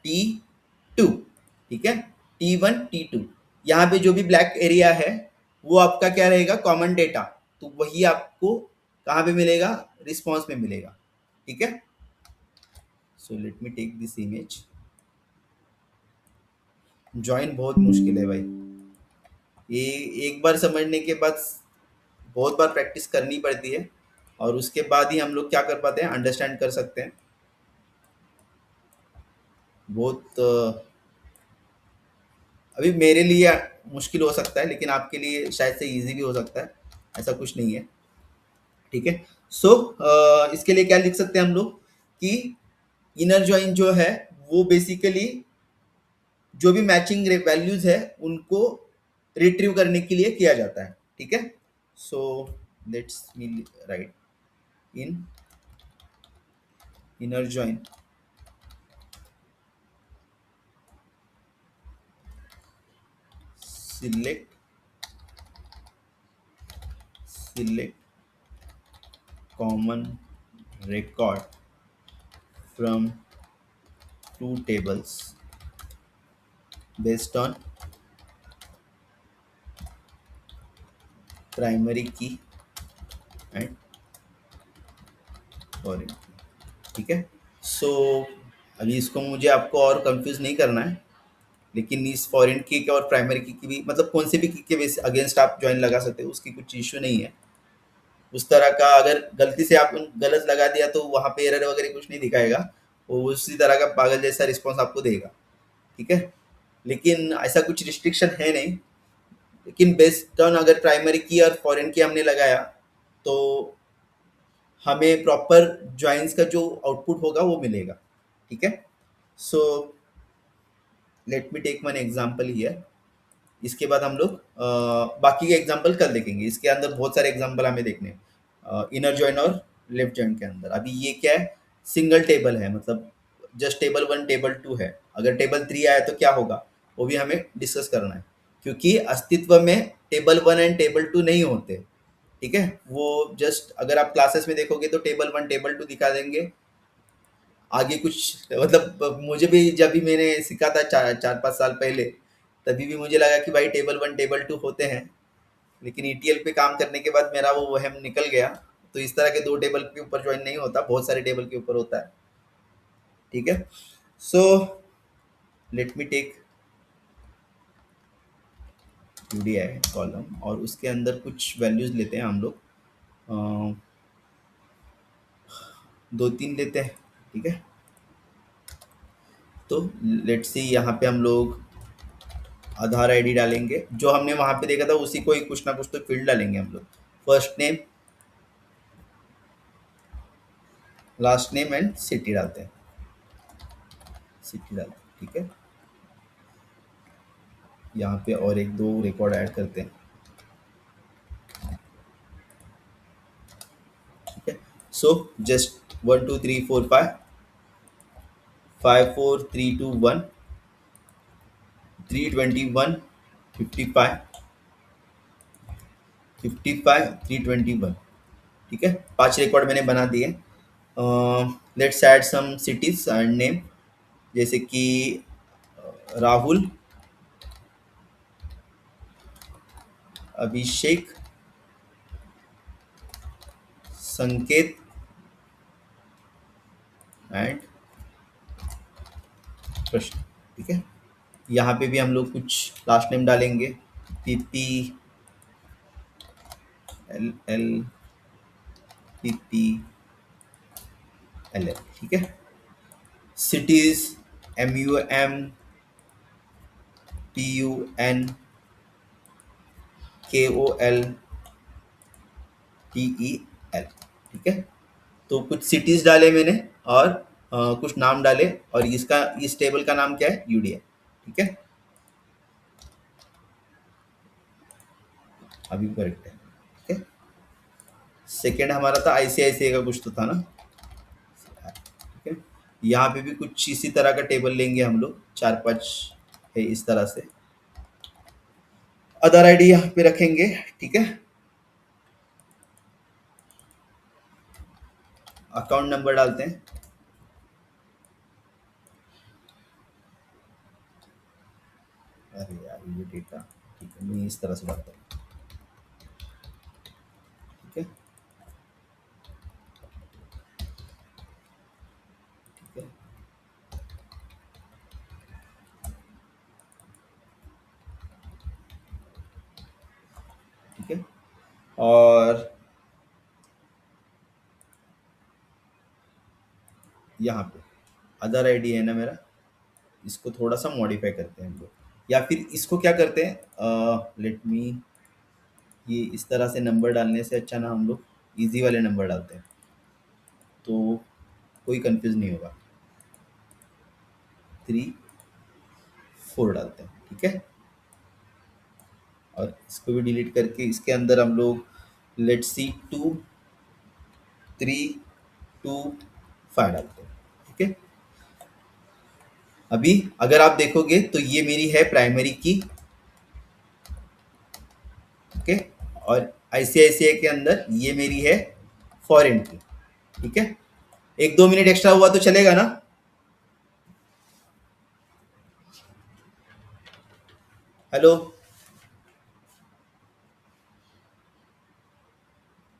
T2, ठीक है, T1 T2, यहाँ पे जो भी ब्लैक एरिया है वो आपका क्या रहेगा, कॉमन डेटा, तो वही आपको कहाँ पे मिलेगा, रिस्पॉन्स में मिलेगा, ठीक है। So let me take this image. Join बहुत मुश्किल है भाई, ये एक बार समझने के बाद बहुत बार प्रैक्टिस करनी पड़ती है, और उसके बाद ही हम लोग क्या कर पाते हैं, अंडरस्टैंड कर सकते हैं। बहुत अभी मेरे लिए मुश्किल हो सकता है, लेकिन आपके लिए शायद से इजी भी हो सकता है, ऐसा कुछ नहीं है, ठीक है। सो इसके लिए क्या लिख सकते हैं हम लोग कि इनर जॉइन जो है वो बेसिकली जो भी मैचिंग वैल्यूज है उनको रिट्रीव करने के लिए किया जाता है, ठीक है। So let's me right in inner join select common record from two tables based on primary key and foreign key, ठीक है। सो अभी इसको मुझे आपको और कंफ्यूज नहीं करना है, लेकिन इस फॉरेन की और प्राइमरी की भी, मतलब कौन से भी की के बेस अगेंस्ट आप ज्वाइन लगा सकते हो, उसकी कुछ इश्यू नहीं है। उस तरह का अगर गलती से आप गलत लगा दिया तो वहाँ पे एरर वगैरह कुछ नहीं दिखाएगा, वो उसी तरह का पागल जैसा रिस्पॉन्स आपको देगा, ठीक है। लेकिन ऐसा कुछ रिस्ट्रिक्शन है नहीं, लेकिन बेस्ड ऑन अगर प्राइमरी की और फॉरेन की हमने लगाया तो हमें प्रॉपर ज्वाइंस का जो आउटपुट होगा वो मिलेगा, ठीक है। So let me take one example here, इसके बाद हम लोग बाकी के एग्जांपल कल देखेंगे। इसके अंदर बहुत सारे एग्जांपल हमें देखने इनर जॉइन और लेफ्ट जॉइन के अंदर। अभी ये क्या है, सिंगल टेबल है, मतलब जस्ट टेबल 1 टेबल 2 है। अगर टेबल 3 आया तो क्या होगा वो भी हमें डिस्कस करना है, क्योंकि अस्तित्व में टेबल 1 एंड टेबल 2 नहीं होते, ठीक है। वो जस्ट अगर आप क्लासेस में देखोगे तो टेबल 1 टेबल 2 दिखा देंगे, आगे कुछ, मतलब मुझे भी जब भी मैंने सीखा था 4-5 साल पहले, तभी भी मुझे लगा कि भाई टेबल 1 टेबल 2 होते हैं, लेकिन ईटीएल पे काम करने के बाद मेरा वो वहम निकल गया। तो इस तरह के 2 टेबल के ऊपर ज्वाइन नहीं होता, बहुत सारे टेबल के ऊपर होता है, ठीक है। So let me take UDI column और उसके अंदर कुछ वैल्यूज लेते हैं हम लोग, 2-3 लेते हैं, ठीक है। तो लेट्स सी यहाँ पे हम लोग आधार आईडी डालेंगे, जो हमने वहाँ पे देखा था उसी को ही कुछ ना कुछ तो फील्ड डालेंगे हम लोग, first name last name and city डालते हैं, सिटी डालते हैं, ठीक है। यहाँ पे और 1-2 रिकॉर्ड ऐड करते हैं, ठीक है। सो जस्ट 1 2 3 4 5 5 4 3 2 1 3 21 55 55 321, ठीक है। 5 रिकॉर्ड मैंने बना दिए। Let's add some cities and name, जैसे कि राहुल, अभिषेक, संकेत एंड प्रश्न, ठीक है। यहाँ पे भी हम लोग कुछ लास्ट नेम डालेंगे, PP LL PP LL, ठीक है। Cities MUM PUN KOL TEL, ठीक है। तो कुछ सिटीज डाले मैंने और कुछ नाम डाले, और इस टेबल का नाम क्या है, UDI, ठीक है। अभी करेक्ट है, ठीक है। सेकेंड हमारा था ICICI का, कुछ तो था ना, ठीक है। यहाँ पे भी कुछ इसी तरह का टेबल लेंगे हम लोग, 4-5 है इस तरह से। आधार ID यहाँ पे रखेंगे, ठीक है। अकाउंट नंबर डालते हैं, अरे यार ये डेटा, ठीक है, मैं इस तरह से डालता हूँ, ठीक है, ठीक है। ठीक है, और यहाँ पे अदर ID है ना मेरा, इसको थोड़ा सा मॉडिफाई करते हैं हम लोग, या फिर इसको क्या करते हैं, लेट मी, ये इस तरह से नंबर डालने से अच्छा ना हम लोग इजी वाले नंबर डालते हैं, तो कोई कंफ्यूज नहीं होगा। 3 4 डालते हैं, ठीक है। और इसको भी डिलीट करके इसके अंदर हम लोग लेट्स सी 2 3 2 5 डालते हैं, ठीक है। अभी अगर आप देखोगे तो ये मेरी है प्राइमरी की, ओके, और ICICI के अंदर ये मेरी है फॉरेन की, ठीक है। 1-2 मिनट एक्स्ट्रा हुआ तो चलेगा ना? हेलो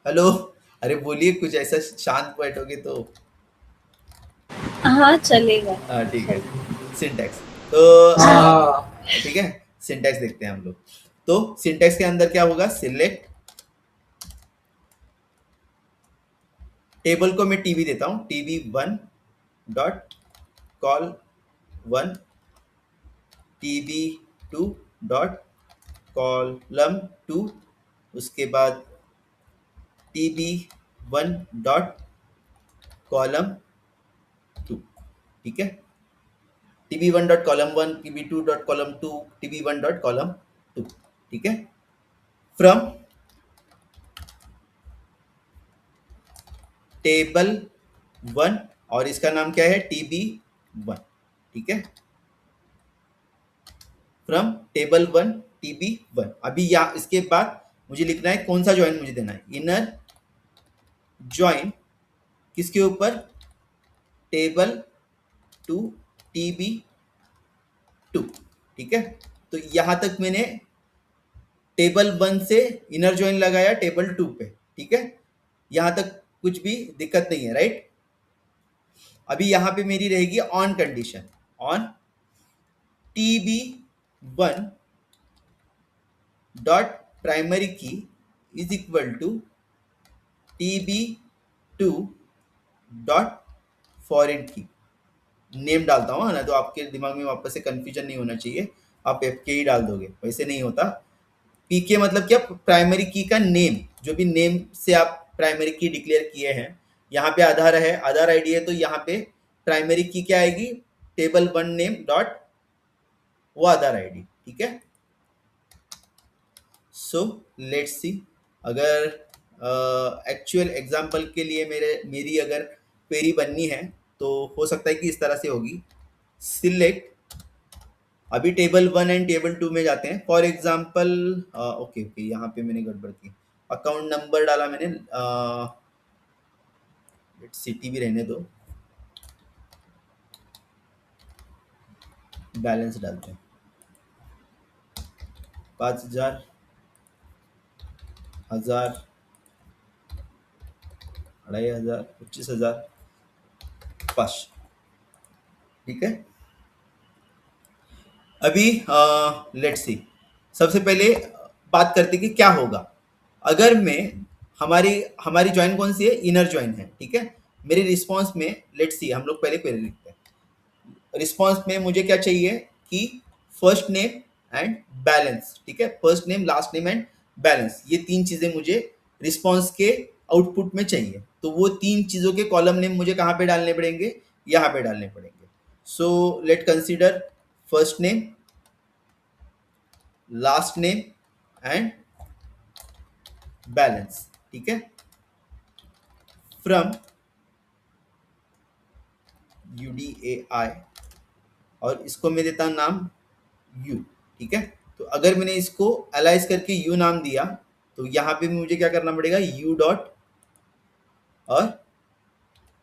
हेलो, अरे बोलिए, कुछ ऐसा शांत बैठोगे तो। हाँ चलेगा। हाँ ठीक है। सिंटैक्स तो हाँ ठीक है, सिंटैक्स देखते हैं हम लोग। तो सिंटैक्स के अंदर क्या होगा, सिलेक्ट, टेबल को मैं TB देता हूँ, TB1 dot call 1, TB2 dot column 2, उसके बाद TB1 डॉट कॉलम 2, ठीक है। TB1 dot column 1, TB2 dot column 2, TB1 dot column 2, ठीक है। फ्रॉम टेबल 1, और इसका नाम क्या है, TB1, ठीक है। From table 1 TB1। अभी यहाँ इसके बाद मुझे लिखना है कौन सा ज्वाइन मुझे देना है, इनर ज्वाइन किसके ऊपर, टेबल 2 TB2, ठीक है। तो यहां तक मैंने टेबल 1 से इनर ज्वाइन लगाया टेबल 2 पे, ठीक है। यहां तक कुछ भी दिक्कत नहीं है, राइट। अभी यहां पे मेरी रहेगी on condition, on TB1 dot primary key is equal to TB2 dot foreign key. Name डालता हूँ ना, तो आपके दिमाग में वापस से कंफ्यूजन नहीं होना चाहिए, आप FK ही डाल दोगे, वैसे नहीं होता। PK मतलब क्या, प्राइमरी की का नेम, जो भी नेम से आप प्राइमरी की डिक्लेयर किए हैं। यहाँ पे आधार है, आधार ID है, तो यहाँ पे प्राइमरी की क्या आएगी, टेबल 1 नेम डॉट वो आधार ID, ठीक है। सो लेट्स सी, अगर एक्चुअल एग्जाम्पल के लिए मेरी अगर क्वेरी बननी है तो हो सकता है कि इस तरह से होगी, सिलेक्ट, अभी टेबल 1 एंड टेबल 2 में जाते हैं। फॉर एग्जाम्पल ओके, यहाँ पे मैंने गड़बड़ की, अकाउंट नंबर डाला मैंने, सिटी भी रहने दो, बैलेंस डालते हैं 5,000, 1,000, 2,500, 25,000, 5। ठीक है, अभी लेट्स सी, सबसे पहले बात करते कि क्या होगा अगर मैं, हमारी हमारी ज्वाइन कौन सी है, इनर ज्वाइन है। ठीक है, मेरे रिस्पॉन्स में लेट्स सी, हम लोग पहले क्वेरी लिखते हैं। रिस्पॉन्स में मुझे क्या चाहिए कि फर्स्ट नेम एंड बैलेंस। ठीक है, first name, last name and balance, ये 3 चीजें मुझे रिस्पॉन्स के आउटपुट में चाहिए। तो वो 3 चीजों के कॉलम नेम मुझे कहाँ पे डालने पड़ेंगे, यहाँ पे डालने पड़ेंगे। So let consider first name, last name and balance. ठीक है, फ्रॉम UDAI, और इसको मैं देता हूं नाम U। ठीक है, तो अगर मैंने इसको एलाइज करके U नाम दिया तो यहां पे मुझे क्या करना पड़ेगा, U डॉट और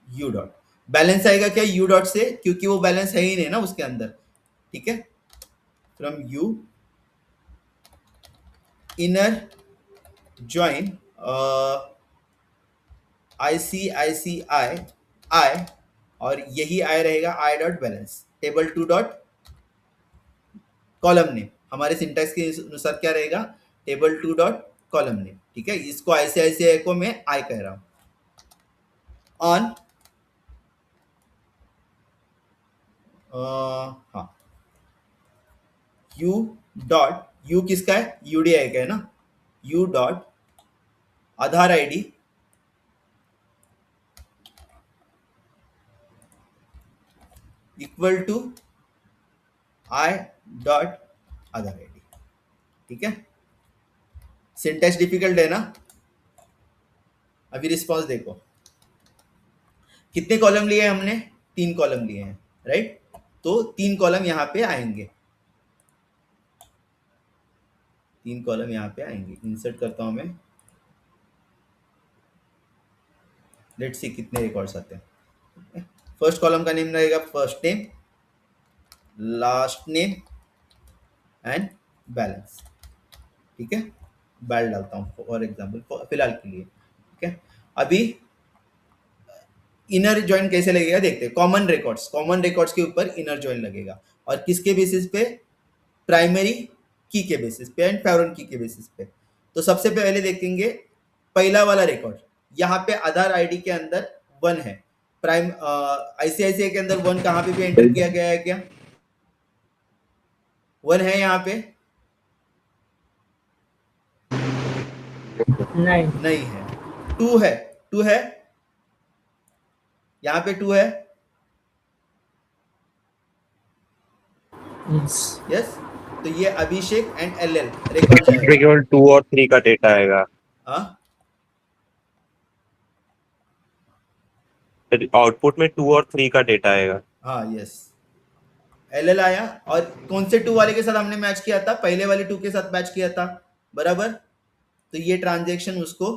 U डॉट। बैलेंस आएगा क्या U डॉट से, क्योंकि वो बैलेंस है ही नहीं ना उसके अंदर। ठीक है, from U inner join ICICI I, और यही I रहेगा I dot balance, table 2 dot column name. हमारे सिंटैक्स के अनुसार क्या रहेगा, टेबल 2 डॉट कॉलम नेम। ठीक है, इसको ICICI को मैं I कह रहा हूं। ऑन हाँ, U डॉट, U किसका है, UDI का है ना, U dot Aadhaar ID equal to I dot Aadhaar ID। ठीक है, सिंटैक्स डिफिकल्ट है ना। अभी रिस्पॉन्स देखो, कितने कॉलम लिए हैं हमने, 3 कॉलम लिए हैं, राइट। तो 3 कॉलम यहाँ पे आएंगे, 3 कॉलम यहाँ पे आएंगे। इंसर्ट करता हूं मैं, लेट्स सी कितने रिकॉर्ड्स आते हैं। फर्स्ट कॉलम का नेम रहेगा first name, last name and balance. ठीक है, बैल डालता हूँ फॉर एग्जाम्पल फिलहाल के लिए। ठीक है, अभी इनर ज्वाइन कैसे लगेगा देखते हैं। कॉमन रिकॉर्ड्स के ऊपर इनर ज्वाइन लगेगा, और किसके बेसिस पे, प्राइमरी की के बेसिस पे एंड फॉरेन की के बेसिस पे। तो सबसे पहले देखेंगे पहला वाला रिकॉर्ड, यहाँ पे आधार आईडी के अंदर 1 है, प्राइम ICICI के अंदर 1 कहाँ पे भी एंटर किया गया है क्या, 1 है यहाँ पे, नहीं है। 2 है, 2 है यहाँ पे, 2 है, यस। तो ये अभिषेक एंड LL रिकॉर्ड जाएगा, केवल 2 और 3 का डेटा आएगा, हाँ आउटपुट में 2 और 3 का डेटा आएगा। हाँ, यस, LL आया। और कौन से 2 वाले के साथ हमने मैच किया था, पहले वाले 2 के साथ मैच किया था, बराबर। तो ये ट्रांजैक्शन उसको,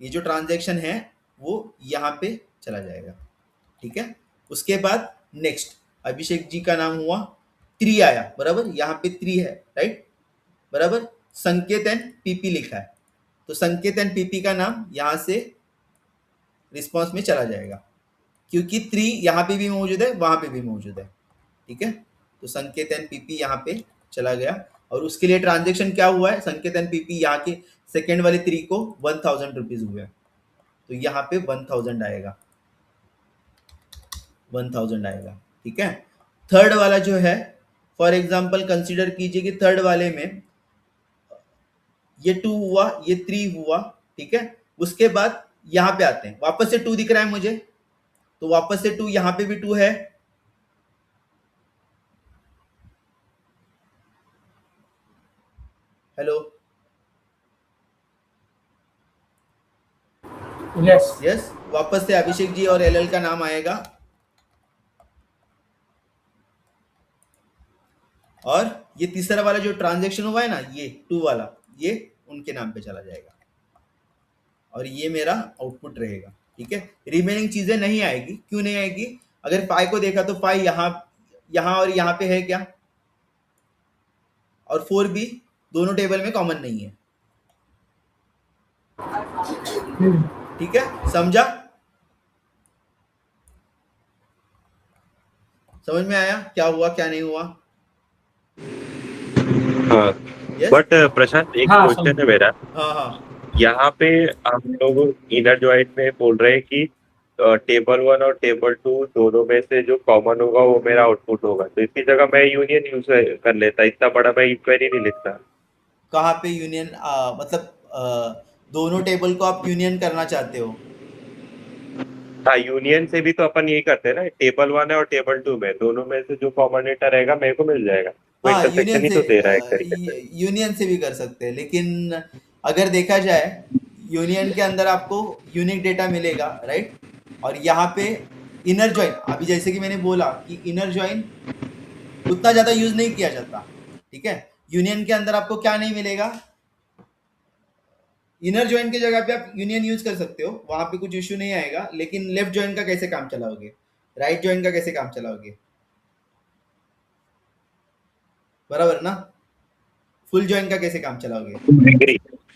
ये जो ट्रांजैक्शन है वो यहाँ पे चला जाएगा। ठीक है, उसके बाद नेक्स्ट अभिषेक जी का नाम हुआ, 3 आया, बराबर, यहाँ पे 3 है, राइट, बराबर। संकेत एंड PP लिखा है, तो संकेत एंड PP का नाम यहाँ से रिस्पॉन्स में चला जाएगा, क्योंकि 3 यहाँ पे भी मौजूद है, वहां पे भी मौजूद है। ठीक है, तो संकेत एंड PP यहाँ पे चला गया, और उसके लिए ट्रांजेक्शन क्या हुआ है, संकेत एंड PP यहाँ के सेकेंड वाले 3 को 1,000 रुपीज हुए, तो यहाँ पे 1,000 आएगा, 1,000 आएगा। ठीक है, थर्ड वाला जो है, फॉर एग्जाम्पल कंसिडर कीजिए कि थर्ड वाले में ये 2 हुआ, ये 3 हुआ। ठीक है, उसके बाद यहाँ पे आते हैं, वापस से 2 दिख रहा है मुझे, तो वापस से 2, यहाँ पे भी 2 है, हेलो, यस, वापस से अभिषेक जी और LL का नाम आएगा, और ये तीसरा वाला जो ट्रांजैक्शन हुआ है ना, ये 2 वाला, ये उनके नाम पे चला जाएगा और ये मेरा आउटपुट रहेगा। ठीक है, रिमेनिंग चीजें नहीं आएगी। क्यों नहीं आएगी? अगर फाई को देखा तो फाई यहाँ यहाँ और यहाँ पे है क्या, और 4 भी दोनों टेबल में कॉमन नहीं है। ठीक है, समझा? समझ में आया क्या हुआ क्या नहीं हुआ? हाँ, यस। बट प्रशांत एक हाँ, क्वेश्चन है मेरा। हाँ हाँ यहाँ पे हम लोग इनर जॉइंट में बोल रहे हैं कि टेबल 1 और टेबल 2 दोनों में से जो कॉमन होगा वो मेरा आउटपुट होगा, तो इसकी जगह मैं यूनियन यूज कर लेता, इतना बड़ा मैं इंक्वायरी नहीं लिखता। कहाँ पे यूनियन? मतलब दोनों टेबल को आप यूनियन करना चाहते हो? हाँ, यूनियन से भी तो अपन यही करते हैं ना, टेबल 1 है और टेबल 2 में दोनों में से जो कॉमन डेटा रहेगा मेरे को मिल जाएगा, वो हाँ, इंटरसेक्शन ही तो दे रहा है एक तरीके से। यूनियन से भी कर सकते हैं, लेकिन अगर देखा जाए यूनियन के अंदर आपको यूनिक डेटा मिलेगा, राइट? और यहाँ पे इनर जॉइन, अभी जैसे कि मैंने बोला कि इनर जॉइन उतना ज़्यादा यूज नहीं किया जाता। ठीक है, यूनियन के अंदर आपको क्या नहीं मिलेगा? इनर जॉइन की जगह पे आप यूनियन यूज कर सकते हो, वहां पे कुछ इश्यू नहीं आएगा। लेकिन लेफ्ट जॉइन का कैसे काम चलाओगे? राइट जॉइन का कैसे काम चलाओगे? बराबर ना? फुल जॉइन का कैसे काम चलाओगे?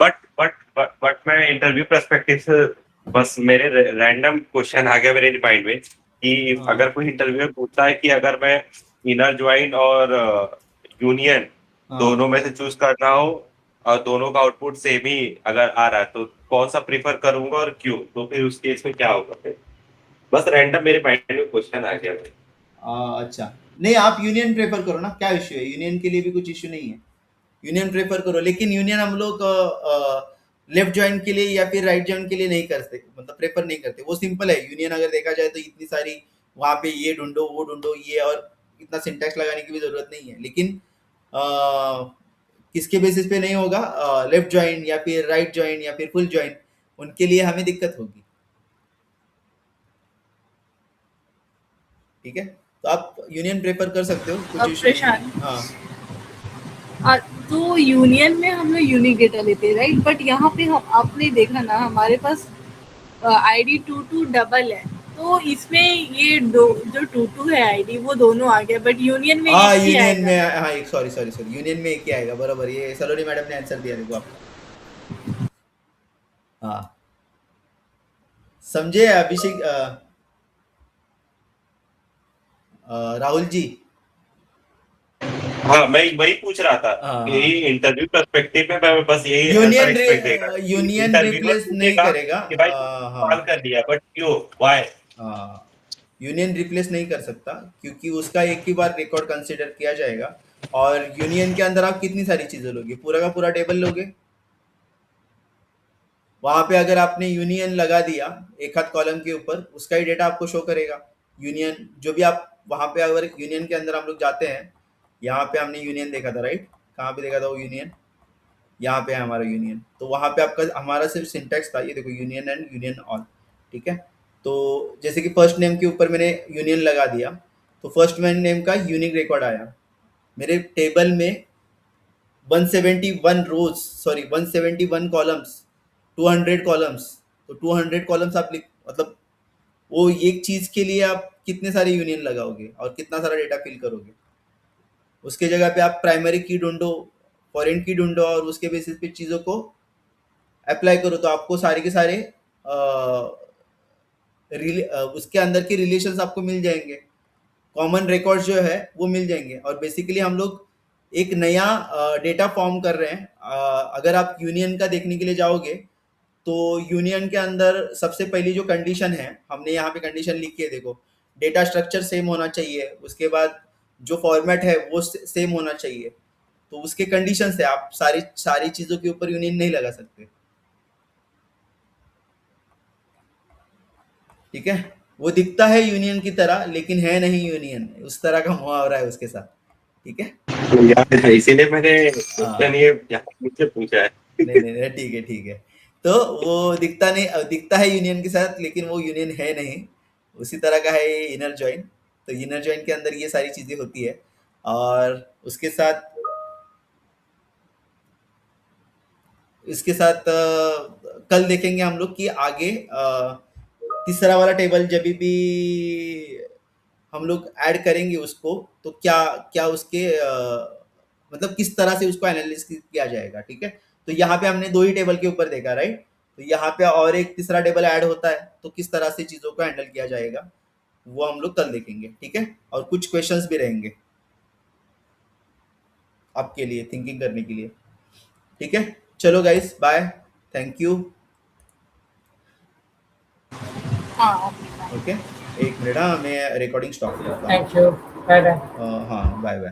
बट मैं इंटरव्यू पर्सपेक्टिव से बस मेरे रैंडम क्वेश्चन आ गया मेरे माइंड में कि हाँ अगर कोई इंटरव्यूअर पूछता है कि अगर मैं इनर ज्वाइन और यूनियन हाँ दोनों में से चूज करना हो और दोनों का आउटपुट सेम ही अगर आ रहा है तो कौन सा प्रीफर करूंगा और क्यों, तो फिर उस केस में क्या होगा फिर? बस रैंडम मेरे माइंड में क्वेश्चन आ गया। अच्छा, नहीं आप यूनियन प्रेफर करो ना, क्या इश्यू है? यूनियन के लिए भी कुछ इश्यू नहीं है, यूनियन प्रेफर करो। लेकिन यूनियन हम लोग लेफ्ट जॉइन के लिए या फिर राइट जॉइन के लिए नहीं करते, मतलब प्रेफर नहीं करते। वो सिंपल है यूनियन, अगर देखा जाए तो इतनी सारी वहाँ पे ये ढूंढो वो ढूंढो ये, और इतना सिंटैक्स लगाने की भी जरूरत नहीं है। लेकिन किसके बेसिस पे नहीं होगा? लेफ्ट जॉइन या फिर राइट जॉइन या फिर फुल जॉइन, उनके लिए हमें दिक्कत होगी। ठीक है, तो आप यूनियन प्रेफर कर सकते हो, कुछ अब इशू नहीं है। प्रशांत, हाँ तो यूनियन में हम लोग यूनिक डेटा लेते हैं, राइट? बट यहाँ पे हम आपने देखा ना, हमारे पास आईडी 22 डबल है, तो इसमें ये दो जो 22 है आईडी वो दोनों आ गया, बट यूनियन में हाँ, एक ही यूनियन आएगा। में, हाँ एक, सॉरी सॉरी सॉरी, यूनियन में एक ही आएगा, बराबर। ये सलोनी मैडम ने आंसर दिया देखो आपका। हाँ, समझे अभिषेक? राहुल जी। हाँ, मैं वही पूछ रहा था कि हाँ, इंटरव्यू पर्सपेक्टिव में मैं बस यही आंसर यूनियन एक्सपेक्ट देगा। यूनियन इंटरव्यूअर रिप्लेस नहीं पूछेगा करेगा। कि भाई सवाल हाँ कर दिया बट क्यों, व्हाई? हाँ, यूनियन रिप्लेस नहीं कर सकता, क्योंकि उसका एक ही बार रिकॉर्ड कंसिडर किया जाएगा। और यूनियन के अंदर आप कितनी सारी चीजें लोगे? पूरा का पूरा टेबल लोगे। वहां पे अगर आपने यूनियन लगा दिया एक हाथ कॉलम के ऊपर, उसका ही डेटा आपको शो करेगा। यूनियन जो भी आप वहां पे, अगर यूनियन के अंदर हम लोग जाते हैं, यहाँ पे हमने यूनियन देखा था, राइट? कहाँ पे देखा था वो यूनियन? यहाँ पे है हमारा यूनियन। तो वहाँ पे आपका हमारा सिर्फ सिंटैक्स था, ये देखो यूनियन एंड यूनियन ऑल। ठीक है, तो जैसे कि फर्स्ट नेम के ऊपर मैंने यूनियन लगा दिया, तो फर्स्ट नेम का यूनिक रिकॉर्ड आया मेरे टेबल में। 171 रोज, सॉरी 171 कॉलम्स, 200 कॉलम्स। तो 200 कॉलम्स आप लिख, मतलब वो एक चीज के लिए आप कितने सारे यूनियन लगाओगे और कितना सारा डेटा फिल करोगे? उसके जगह पे आप प्राइमरी की ढूंढो, फॉरेन की ढूंढो, और उसके बेसिस पे चीज़ों को अप्लाई करो, तो आपको सारे के सारे उसके अंदर के रिलेशंस आपको मिल जाएंगे, कॉमन रिकॉर्ड्स जो है वो मिल जाएंगे। और बेसिकली हम लोग एक नया डेटा फॉर्म कर रहे हैं। अगर आप यूनियन का देखने के लिए जाओगे, तो यूनियन के अंदर सबसे पहली जो कंडीशन है, हमने यहाँ पे कंडीशन लिखी है देखो, डेटा स्ट्रक्चर सेम होना चाहिए, उसके बाद जो फॉर्मेट है वो सेम होना चाहिए। तो उसके कंडीशन है, आप सारी सारी चीज़ों के ऊपर यूनियन नहीं लगा सकते। ठीक है, वो दिखता है यूनियन की तरह लेकिन है नहीं यूनियन, उस तरह का मुहावरा है उसके साथ। ठीक है। यार इसीलिए मैंने क्वेश्चन हाँ, ये यहाँ मुझसे पूछा है। नहीं नहीं नहीं, ठीक है ठीक है। तो वो दिखता नहीं, दिखता है यूनियन के साथ लेकिन वो यूनियन है नहीं। उसी तरह का है ये इनर जॉइन। तो इनर जॉइन के अंदर ये सारी चीजें होती है, और उसके साथ इसके साथ कल देखेंगे हम लोग कि आगे तीसरा वाला टेबल जब भी हम लोग ऐड करेंगे उसको, तो क्या क्या उसके मतलब किस तरह से उसको एनालिसिस किया जाएगा, ठीक है। तो यहाँ पे हमने 2 ही टेबल के ऊपर देखा, राइट। तो यहाँ पे और एक तीसरा टेबल ऐड होता है, तो किस तरह से चीज़ों को हैंडल किया जाएगा वो हम लोग कल देखेंगे, ठीक है। और कुछ क्वेश्चंस भी रहेंगे आपके लिए थिंकिंग करने के लिए, ठीक है। चलो गाइस, बाय, थैंक यू। हाँ ओके। ओके, एक मिनट, हाँ मैं रिकॉर्डिंग स्टॉप करता हूँ। Thank you, bye bye. हाँ, बाय बाय।